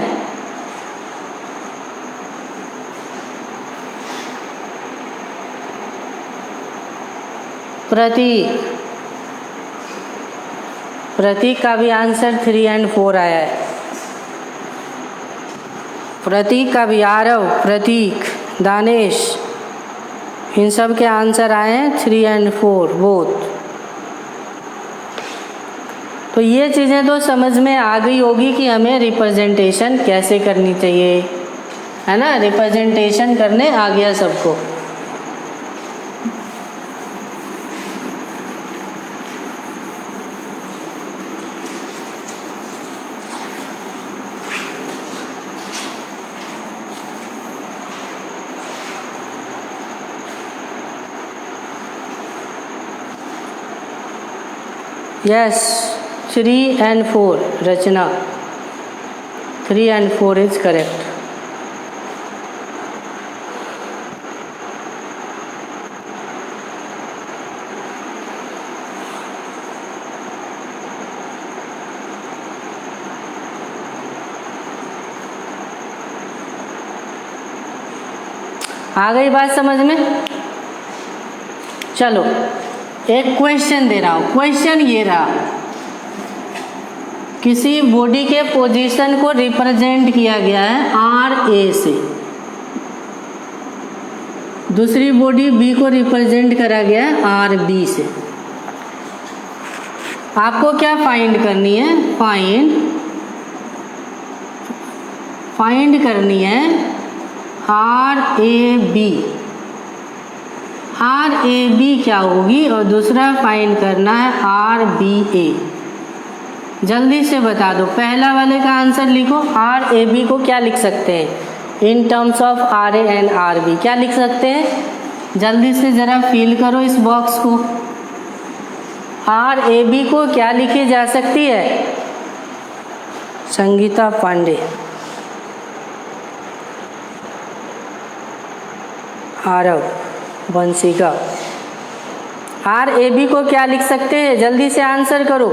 प्रतीक का भी आंसर 3 और 4 आया है, प्रतीक का भी, आरव, प्रतीक, दानिश, इन सब के आंसर आए हैं 3 और 4 बोथ। तो ये चीज़ें तो समझ में आ गई होगी कि हमें रिप्रेजेंटेशन कैसे करनी चाहिए, है ना, रिप्रेजेंटेशन करने आ गया सबको। Yes, 3 and 4 Rachna, 3 and 4 is correct। आ गई बात समझ में। चलो एक क्वेश्चन दे रहा हूँ, क्वेश्चन ये रहा, किसी बॉडी के पोजीशन को रिप्रेजेंट किया गया है RA से, दूसरी बॉडी B को रिप्रेजेंट करा गया है RB से। आपको क्या फाइंड करनी है, फाइंड करनी है RAB क्या होगी, और दूसरा फाइंड करना है RBA। जल्दी से बता दो, पहला वाले का आंसर लिखो। RAB को क्या लिख सकते हैं in terms of RA and RB, क्या लिख सकते हैं, जल्दी से ज़रा फिल करो इस बॉक्स को। RAB को क्या लिखी जा सकती है, संगीता पांडे, आरव, वंशिका। RAB को क्या लिख सकते हैं, जल्दी से आंसर करो।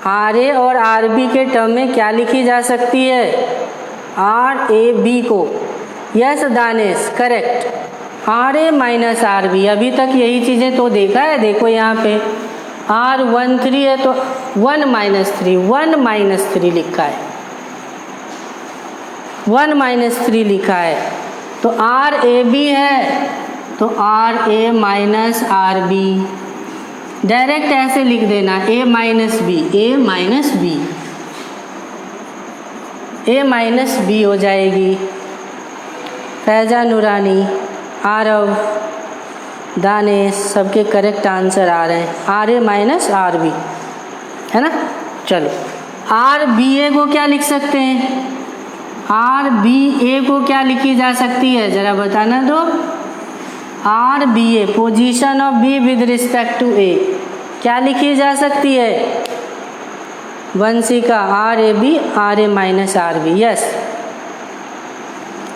RA और RB के टर्म में क्या लिखी जा सकती है, RAB को। Yes Danish correct, RA minus RB। अभी तक यही चीज़ें तो देखा है, देखो यहाँ पे R13 है तो 1 माइनस 3, 1 माइनस 3 लिखा है, 1 माइनस 3 लिखा है। तो RAB है तो RA माइनस RB, डायरेक्ट ऐसे लिख देना a minus B, a minus B, a minus B हो जाएगी। फैजा नूरानी, आरव, दानेश सबके करेक्ट आंसर आ रहे हैं, R A minus R B, है ना। चलो आर बी ए को क्या लिख सकते हैं, आर बी ए को क्या लिखी जा सकती है ज़रा बताना दो। R B A position of B with respect to A क्या लिखी जा सकती है, Vanshika R A B, R A minus R B, yes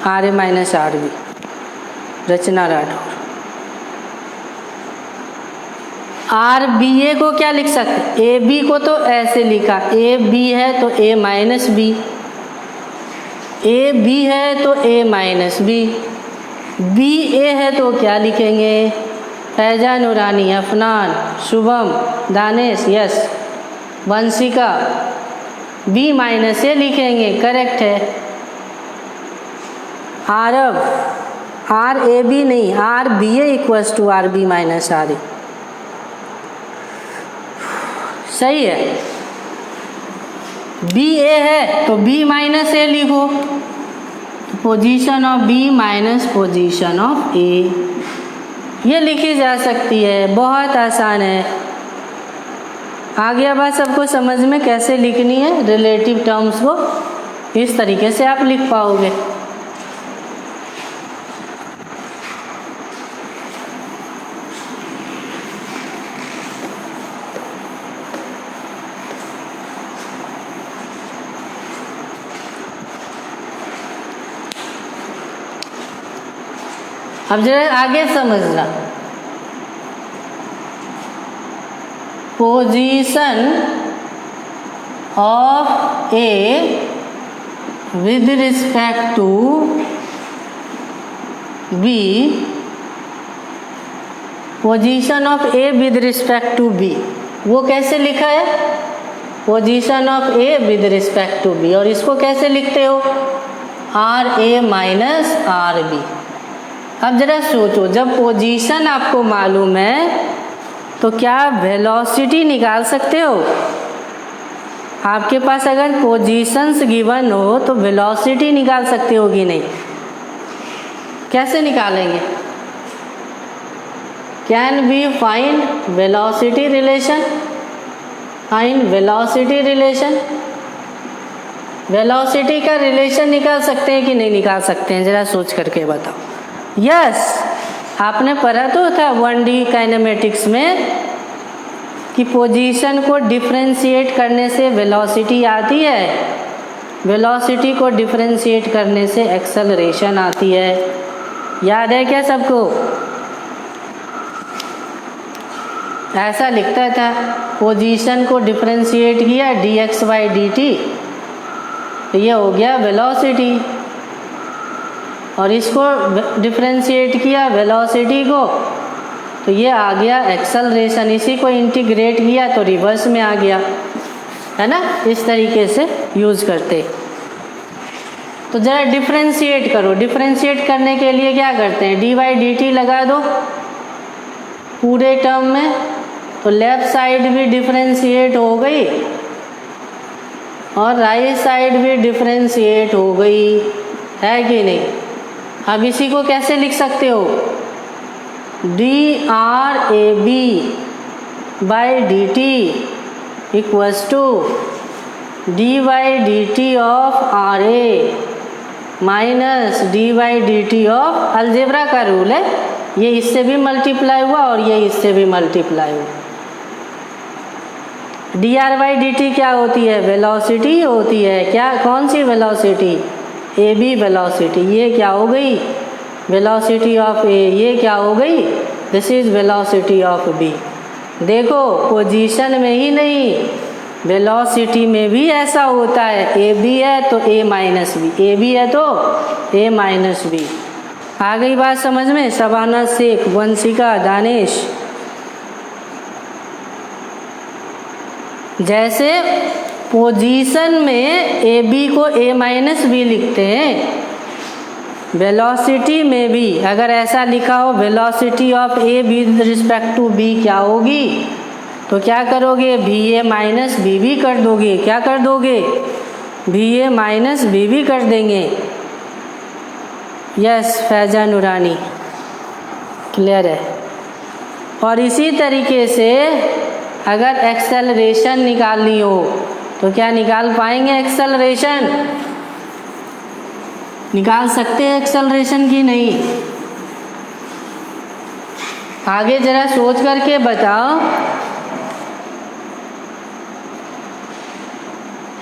R A minus R B. Rachna Rathore, R B A को क्या लिख सकते, ए बी को तो ऐसे लिखा, ए बी है तो A minus B, A B है तो A minus B, B A है तो क्या लिखेंगे, Faiza Noorani, Afnan, Shubham, Danesh, yes Vanshika B minus A लिखेंगे, करेक्ट है। आरब आर ए बी नहीं, R B A equals to R B minus R A, सही है। बी ए है तो बी माइनस ए लिखो, position of B minus position of A, ये लिखी जा सकती है, बहुत आसान है। आ गया बात सबको समझ में कैसे लिखनी है रिलेटिव टर्म्स को, इस तरीके से आप लिख पाओगे। अब जरा आगे समझना, position of A with respect to B, position of A with respect to B वो कैसे लिखा है, position of A with respect to B, और इसको कैसे लिखते हो, R A minus R B. अब जरा सोचो, जब पोजीशन आपको मालूम है तो क्या वेलोसिटी निकाल सकते हो, आपके पास अगर पोजीशंस गिवन हो तो वेलोसिटी निकाल सकते हो कि नहीं, कैसे निकालेंगे, can we find velocity relation, find velocity relation, velocity का रिलेशन निकाल सकते हैं कि नहीं निकाल सकते हैं, जरा सोच करके बताओ। यस आपने पढ़ा तो था 1D काइनेमेटिक्स में कि पोजीशन को डिफरेंशिएट करने से वेलोसिटी आती है, वेलोसिटी को डिफरेंशिएट करने से एक्सेलरेशन आती है, याद है क्या सबको। ऐसा लिखता था, पोजीशन को डिफरेंशिएट किया dx/dt तो ये हो गया वेलोसिटी, और इसको डिफरेंशिएट किया वेलोसिटी को तो ये आ गया एक्सेलरेशन, इसी को इंटीग्रेट किया तो रिवर्स में आ गया, है ना। इस तरीके से यूज़ करते। तो ज़रा डिफरेंशिएट करो, डिफरेंशिएट करने के लिए क्या करते हैं, dy/dt लगा दो पूरे टर्म में, तो लेफ्ट साइड भी डिफरेंशिएट हो गई और राइट साइड भी डिफरेंशिएट हो गई, है कि नहीं। अब इसी को कैसे लिख सकते हो, dRAB/dt equals to dy/dt of RA minus dy/dt of, algebra का रूल है, ये इससे भी मल्टीप्लाई हुआ और ये इससे भी मल्टीप्लाई हुआ। dr/dt क्या होती है, वेलोसिटी होती है, क्या कौन सी वेलोसिटी, ए बी वेलोसिटी, ये क्या हो गई वेलोसिटी ऑफ ए, ये क्या हो गई, this is velocity of B. देखो पोजीशन में ही नहीं, वेलोसिटी में भी ऐसा होता है, ए बी है तो A minus B, A B है तो ए माइनस बी। आ गई बात समझ में, शबाना शेख, वंशिका, दानेश। जैसे पोजीशन में ए बी को ए माइनस बी लिखते हैं, वेलोसिटी में भी अगर ऐसा लिखा हो velocity of A with respect to B क्या होगी, तो क्या करोगे, भी ए माइनस बी भी कर दोगे। क्या कर दोगे, भी ए माइनस बी भी कर देंगे। यस फैजा नूरानी, क्लियर है। और इसी तरीके से अगर एक्सेलरेशन निकालनी हो तो क्या निकाल पाएंगे, एक्सेलरेशन निकाल सकते हैं एक्सेलरेशन की नहीं। आगे जरा सोच करके बताओ,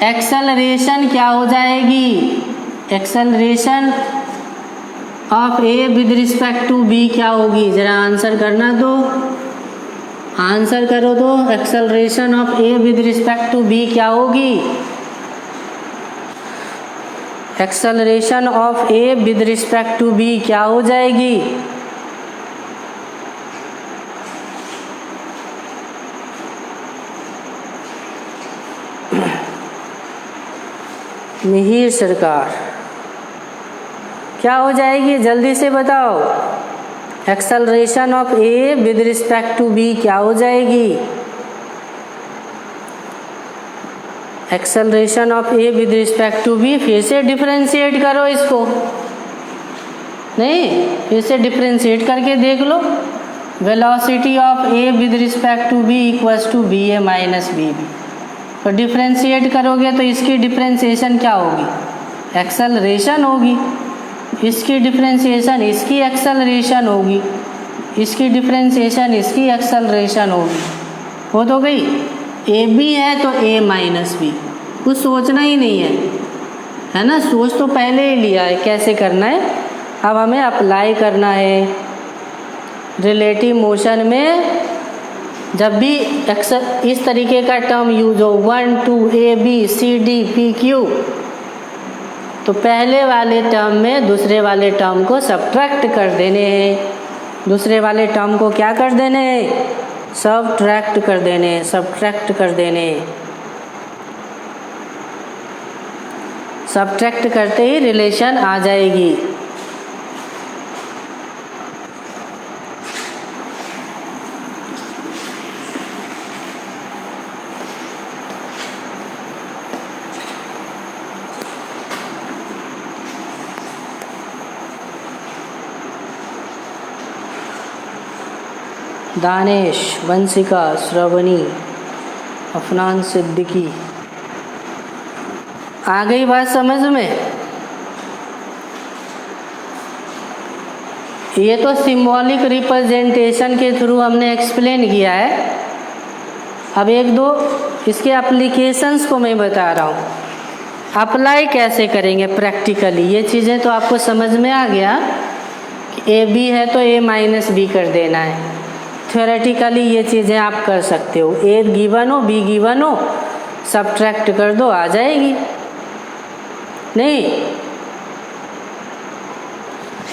एक्सेलरेशन क्या हो जाएगी, acceleration of A with respect to B क्या होगी, जरा आंसर करना तो, आंसर करो तो। Acceleration of A with respect to B क्या होगी, acceleration of A with respect to B क्या हो जाएगी, मिहिर सरकार क्या हो जाएगी, जल्दी से बताओ। Acceleration of A with respect to B क्या हो जाएगी, acceleration of A with respect to B. फिर से डिफरेंशिएट करो इसको, नहीं फिर से डिफरेंशिएट करके देख लो। Velocity of A with respect to B equals to B A minus B B. तो डिफरेंशिएट करोगे तो इसकी डिफरेंशिएशन क्या होगी, एक्सेलरेशन होगी। इसकी डिफरेंशिएशन इसकी एक्सेलरेशन होगी, इसकी डिफरेंशिएशन इसकी एक्सेलरेशन होगी। हो तो गई, ए बी है तो ए माइनस बी, कुछ सोचना ही नहीं है ना। सोच तो पहले ही लिया है कैसे करना है, अब हमें अप्लाई करना है। रिलेटिव मोशन में जब भी इस तरीके का टर्म यूज हो, 1 2 A B C D P Q, तो पहले वाले टर्म में दूसरे वाले टर्म को सब्ट्रैक्ट कर देने हैं। दूसरे वाले टर्म को क्या कर देने हैं, सब्ट्रैक्ट कर देने, सब्ट्रैक्ट कर देने। सब्ट्रैक्ट करते ही रिलेशन आ जाएगी। दानिश, वंशिका, श्रवणी, अफनान सिद्दीकी, आ गई बात समझ में। ये तो सिंबॉलिक रिप्रेजेंटेशन के थ्रू हमने एक्सप्लेन किया है। अब एक दो इसके एप्लीकेशंस को मैं बता रहा हूँ, अप्लाई कैसे करेंगे प्रैक्टिकली। ये चीज़ें तो आपको समझ में आ गया कि ए बी है तो ए माइनस बी कर देना है। थ्योरेटिकली ये चीज़ें आप कर सकते हो, ए गिवन हो बी गिवन हो, सब्ट्रैक्ट कर दो आ जाएगी। नहीं,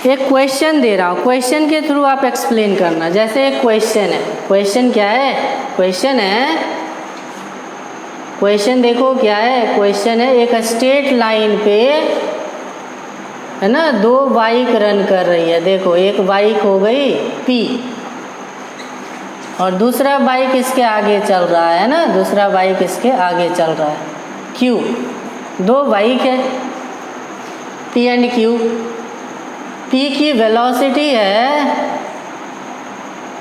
एक क्वेश्चन दे रहा हूँ, क्वेश्चन के थ्रू आप एक्सप्लेन करना। जैसे एक क्वेश्चन है, क्वेश्चन क्या है, क्वेश्चन है, क्वेश्चन देखो क्या है, क्वेश्चन है एक स्ट्रेट लाइन पे है ना, दो बाइक रन कर रही है। देखो एक बाइक हो गई पी और दूसरा बाइक इसके आगे चल रहा है ना, दूसरा बाइक इसके आगे चल रहा है क्यू। दो बाइक है पी एंड क्यू। पी की वेलोसिटी है,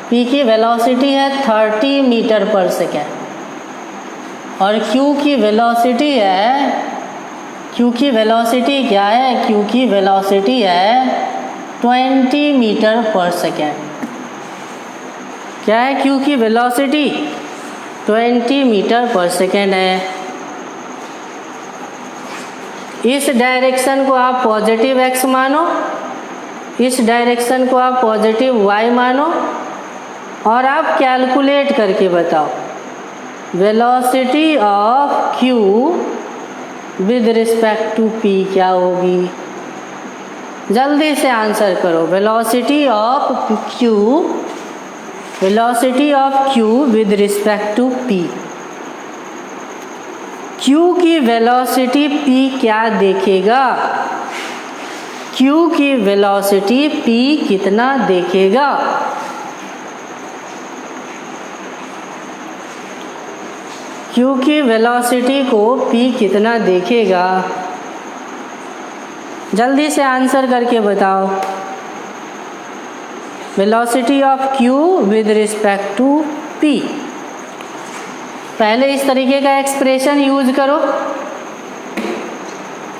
पी की वेलोसिटी है 30 मीटर पर सेकेंड और क्यू की वेलोसिटी है, क्यू की वेलोसिटी क्या है, क्यू की वेलोसिटी है 20 मीटर पर सेकेंड। क्या है क्यू की वेलोसिटी, 20 मीटर पर सेकेंड है। इस डायरेक्शन को आप पॉजिटिव एक्स मानो, इस डायरेक्शन को आप पॉजिटिव वाई मानो और आप कैलकुलेट करके बताओ velocity of Q with respect to P क्या होगी। जल्दी से आंसर करो। Velocity of Q, velocity of Q with respect to P. Q की वेलोसिटी पी क्या देखेगा, क्यू की वेलोसिटी पी कितना देखेगा। क्यू की वेलोसिटी को p कितना देखेगा, जल्दी से आंसर करके बताओ। Velocity of q with respect to p। पहले इस तरीके का एक्सप्रेशन यूज करो।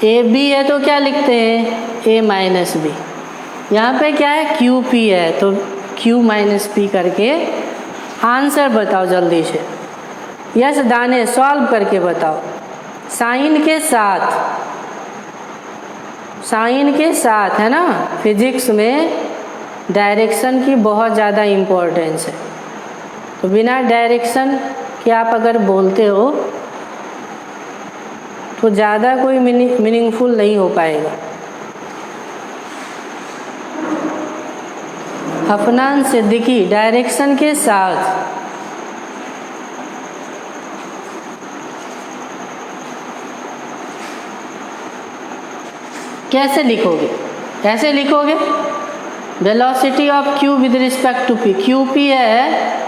ए बी है तो क्या लिखते हैं, a माइनस बी। यहाँ पे क्या है, क्यू पी है तो q माइनस पी करके आंसर बताओ जल्दी से। यस दाने, सॉल्व करके बताओ। साइन के साथ है ना, फिजिक्स में डायरेक्शन की बहुत ज़्यादा इम्पोर्टेंस है। तो बिना डायरेक्शन के आप अगर बोलते हो तो ज़्यादा कोई मीनिंगफुल नहीं हो पाएगा। अफनान सिद्दीकी, डायरेक्शन के साथ कैसे लिखोगे, कैसे लिखोगे? Velocity of q with respect to p, Q P है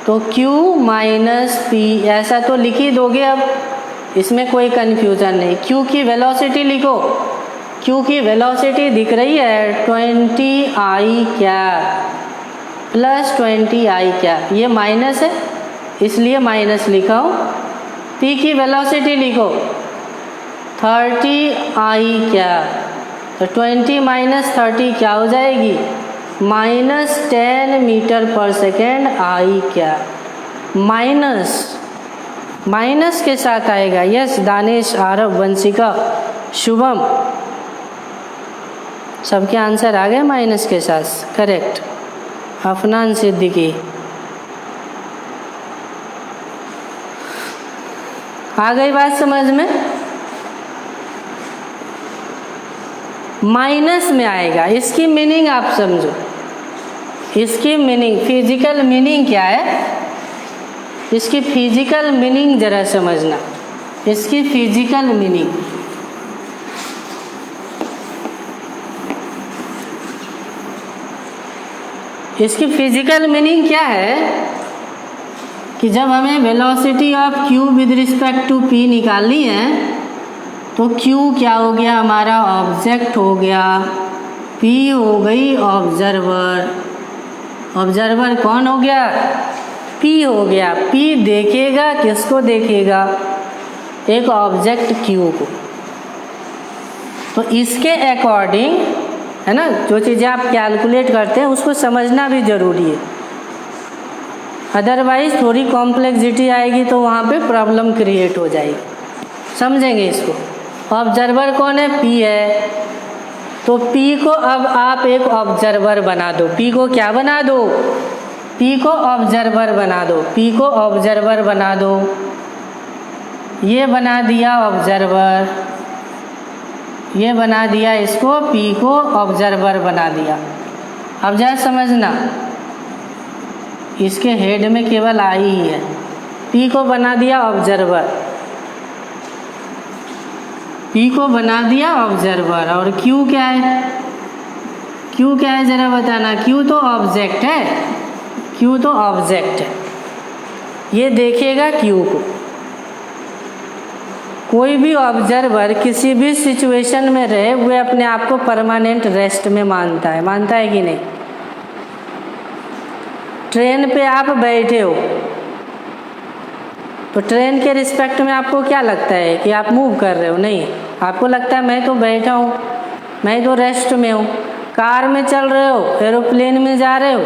तो q माइनस पी, ऐसा तो लिख ही दोगे। अब इसमें कोई कन्फ्यूज़न नहीं। q की वेलोसिटी लिखो, q की वेलोसिटी दिख रही है 20i cap plus 20i cap, ये माइनस है इसलिए माइनस लिखा हूँ। p की वेलोसिटी लिखो 30i कैप, तो 20 माइनस 30 क्या हो जाएगी, माइनस 10 मीटर पर सेकेंड आई कैप। माइनस के साथ आएगा। यस दानिश, आरव, वंशिका, शुभम, सबके आंसर आ गए माइनस के साथ, करेक्ट। अफनान सिद्दीकी, आ गई बात समझ में? माइनस में आएगा, इसकी मीनिंग आप समझो। इसकी मीनिंग, फिजिकल मीनिंग क्या है, इसकी फिजिकल मीनिंग जरा समझना। इसकी फिजिकल मीनिंग, इसकी फिजिकल मीनिंग क्या है कि जब हमें velocity of q with respect to p निकालनी है तो q क्या हो गया, हमारा ऑब्जेक्ट हो गया, p हो गई ऑब्जर्वर। ऑब्जर्वर कौन हो गया, p हो गया। p देखेगा, किसको देखेगा, एक ऑब्जेक्ट q को। तो इसके अकॉर्डिंग है ना, जो चीज़ें आप कैलकुलेट करते हैं उसको समझना भी ज़रूरी है, अदरवाइज थोड़ी कॉम्प्लेक्सिटी आएगी तो वहाँ पे प्रॉब्लम क्रिएट हो जाएगी। समझेंगे इसको। ऑब्जर्वर कौन है, p है, तो p को अब आप एक ऑब्जर्वर बना दो। p को क्या बना दो, p को ऑब्जर्वर बना दो। p को ऑब्जर्वर बना दो, ये बना दिया ऑब्जर्वर, ये बना दिया इसको, p को ऑब्जर्वर बना दिया। अब जरा समझना, इसके हेड में केवल आई ही है। p को बना दिया ऑब्जर्वर, p को बना दिया ऑब्जर्वर, और q क्या है, q क्या है जरा बताना। q तो ऑब्जेक्ट है, q तो ऑब्जेक्ट है, ये देखेगा q को। कोई भी ऑब्जर्वर किसी भी सिचुएशन में रहे हुए अपने आप को परमानेंट रेस्ट में मानता है, मानता है कि नहीं। ट्रेन पे आप बैठे हो तो ट्रेन के रिस्पेक्ट में आपको क्या लगता है कि आप मूव कर रहे हो, नहीं, आपको लगता है मैं तो बैठा हूँ, मैं तो रेस्ट में हूँ। कार में चल रहे हो, एरोप्लेन में जा रहे हो,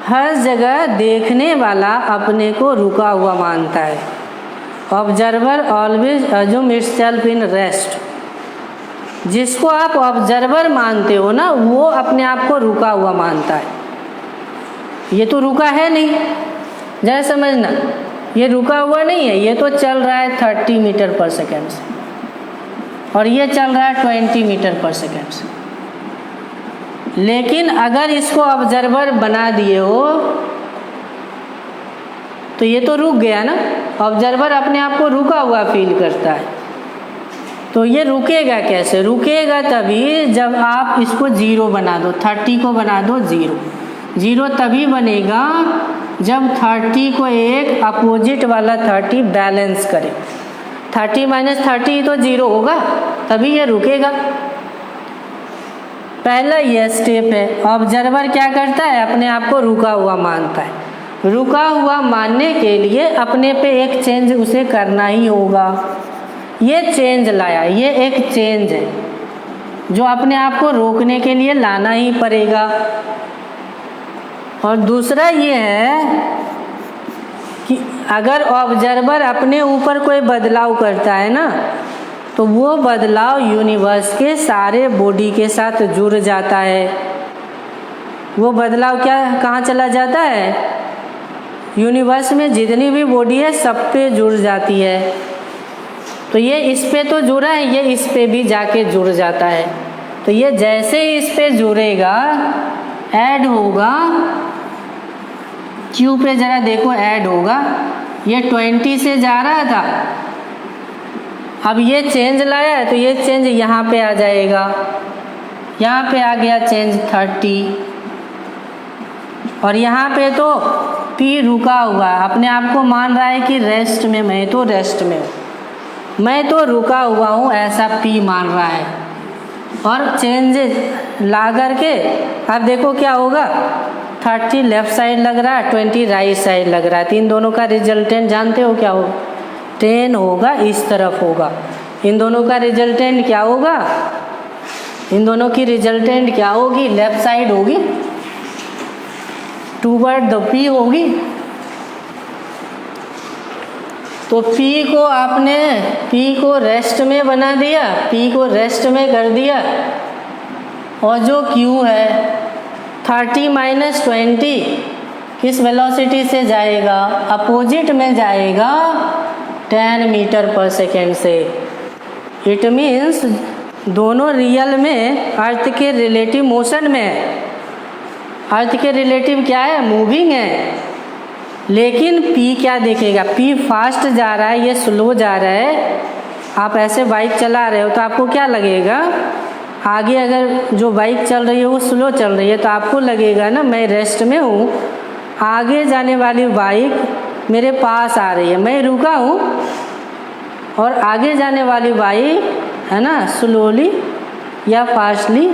हर जगह देखने वाला अपने को रुका हुआ मानता है। Observer always assume itself in rest. जिसको आप ऑब्जर्वर मानते हो ना, वो अपने आप को रुका हुआ मानता है। ये तो रुका है नहीं, जरा समझना, ये रुका हुआ नहीं है, ये तो चल रहा है 30 मीटर पर सेकेंड से, और ये चल रहा है 20 मीटर पर सेकेंड से। लेकिन अगर इसको ऑब्जर्वर बना दिए हो तो ये तो रुक गया ना। ऑब्जर्वर अपने आप को रुका हुआ फील करता है, तो ये रुकेगा कैसे, रुकेगा तभी जब आप इसको 0 बना दो, 30 को बना दो 0। 0 तभी बनेगा जब 30 को एक अपोजिट वाला 30 बैलेंस करे। 30 माइनस 30 तो 0 होगा, तभी ये रुकेगा। पहला ये स्टेप है। ऑब्जर्वर क्या करता है, अपने आप को रुका हुआ मानता है। रुका हुआ मानने के लिए अपने पे एक चेंज उसे करना ही होगा। ये चेंज लाया, ये एक चेंज है जो अपने आप को रोकने के लिए लाना ही पड़ेगा। और दूसरा ये है कि अगर ऑब्जर्वर अपने ऊपर कोई बदलाव करता है ना, तो वो बदलाव यूनिवर्स के सारे बॉडी के साथ जुड़ जाता है। वो बदलाव कहाँ चला जाता है, यूनिवर्स में जितनी भी बॉडी है सब पे जुड़ जाती है। तो ये इस पे तो जुड़ा है, ये इस पे भी जाके जुड़ जाता है। तो ये जैसे ही इस पे जुड़ेगा, ऐड होगा, क्यू पे जरा देखो ऐड होगा। ये 20 से जा रहा था, अब ये चेंज लाया है तो ये चेंज यहाँ पे आ जाएगा। यहाँ पे आ गया चेंज 30, और यहाँ पे तो पी रुका हुआ है, अपने आप को मान रहा है कि रेस्ट में, मैं तो रेस्ट में हूँ, मैं तो रुका हुआ हूँ, ऐसा पी मान रहा है। और चेंज ला करके अब देखो क्या होगा, 30 लेफ्ट साइड लग रहा है, 20 राइट साइड लग रहा है। इन दोनों का रिजल्टेंट जानते हो क्या हो, 10 होगा, इस तरफ होगा। इन दोनों का रिजल्टेंट क्या होगा, इन दोनों की रिजल्टेंट क्या होगी, लेफ्ट साइड होगी, टूवर्ड द पी होगी। तो पी को आपने पी को रेस्ट में बना दिया, पी को रेस्ट में कर दिया, और जो क्यू है 30 माइनस 20 किस वेलोसिटी से जाएगा, अपोजिट में जाएगा 10 मीटर पर सेकेंड से। इट मीन्स दोनों रियल में अर्थ के रिलेटिव मोशन में है। अर्थ के रिलेटिव क्या है, मूविंग है। लेकिन पी क्या देखेगा, पी फास्ट जा रहा है, ये स्लो जा रहा है। आप ऐसे बाइक चला रहे हो तो आपको क्या लगेगा, आगे अगर जो बाइक चल रही है वो स्लो चल रही है तो आपको लगेगा ना मैं रेस्ट में हूँ, आगे जाने वाली बाइक मेरे पास आ रही है, मैं रुका हूँ, और आगे जाने वाली बाइक है ना स्लोली या फास्टली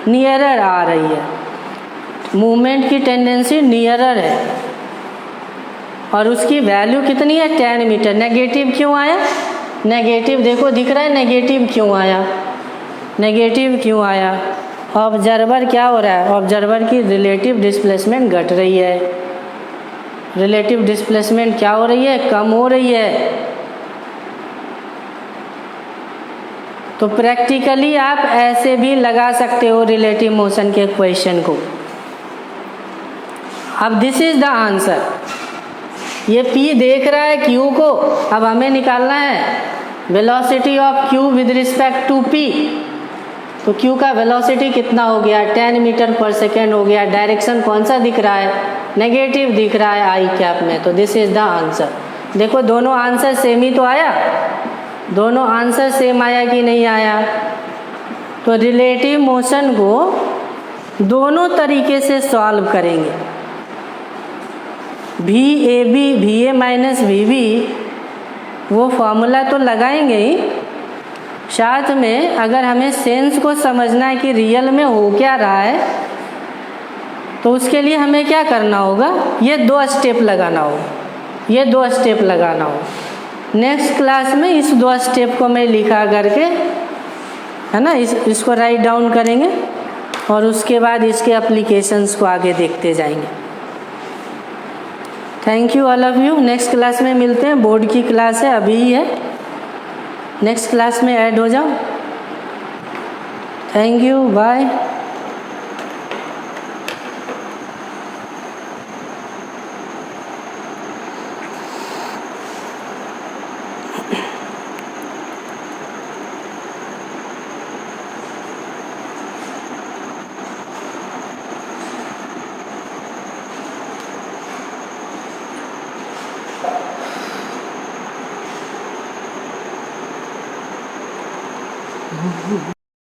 नियरर आ रही है। मूवमेंट की टेंडेंसी नियरर है, और उसकी वैल्यू कितनी है, 10 मीटर। नेगेटिव क्यों आया, नेगेटिव देखो दिख रहा है, नेगेटिव क्यों आया, नेगेटिव क्यों आया, ऑब्जर्वर क्या हो रहा है, ऑब्जर्वर की रिलेटिव डिस्प्लेसमेंट घट रही है। रिलेटिव डिस्प्लेसमेंट क्या हो रही है, कम हो रही है। तो प्रैक्टिकली आप ऐसे भी लगा सकते हो रिलेटिव मोशन के क्वेश्चन को। अब दिस इज द आंसर। ये P देख रहा है Q को, अब हमें निकालना है velocity of Q with respect to P। तो Q का वेलोसिटी कितना हो गया, 10 मीटर पर सेकेंड हो गया। डायरेक्शन कौन सा दिख रहा है, नेगेटिव दिख रहा है आई कैप में। तो दिस इज द आंसर। देखो दोनों आंसर सेम ही तो आया, दोनों आंसर सेम आया कि नहीं आया। तो रिलेटिव मोशन को दोनों तरीके से सॉल्व करेंगे। VAB VA माइनस VB वो फॉर्मूला तो लगाएंगे ही, साथ में अगर हमें सेंस को समझना है कि रियल में हो क्या रहा है, तो उसके लिए हमें क्या करना होगा, ये 2 स्टेप लगाना होगा, ये 2 स्टेप लगाना होगा। नेक्स्ट क्लास में इस 2 स्टेप को मैं लिखा करके है ना इसको राइट डाउन करेंगे, और उसके बाद इसके एप्लीकेशंस को आगे देखते जाएंगे। Thank you all of you. Next class में मिलते हैं, बोर्ड की क्लास है, अभी ही है, नेक्स्ट क्लास में ऐड हो जाओ। Thank you, bye.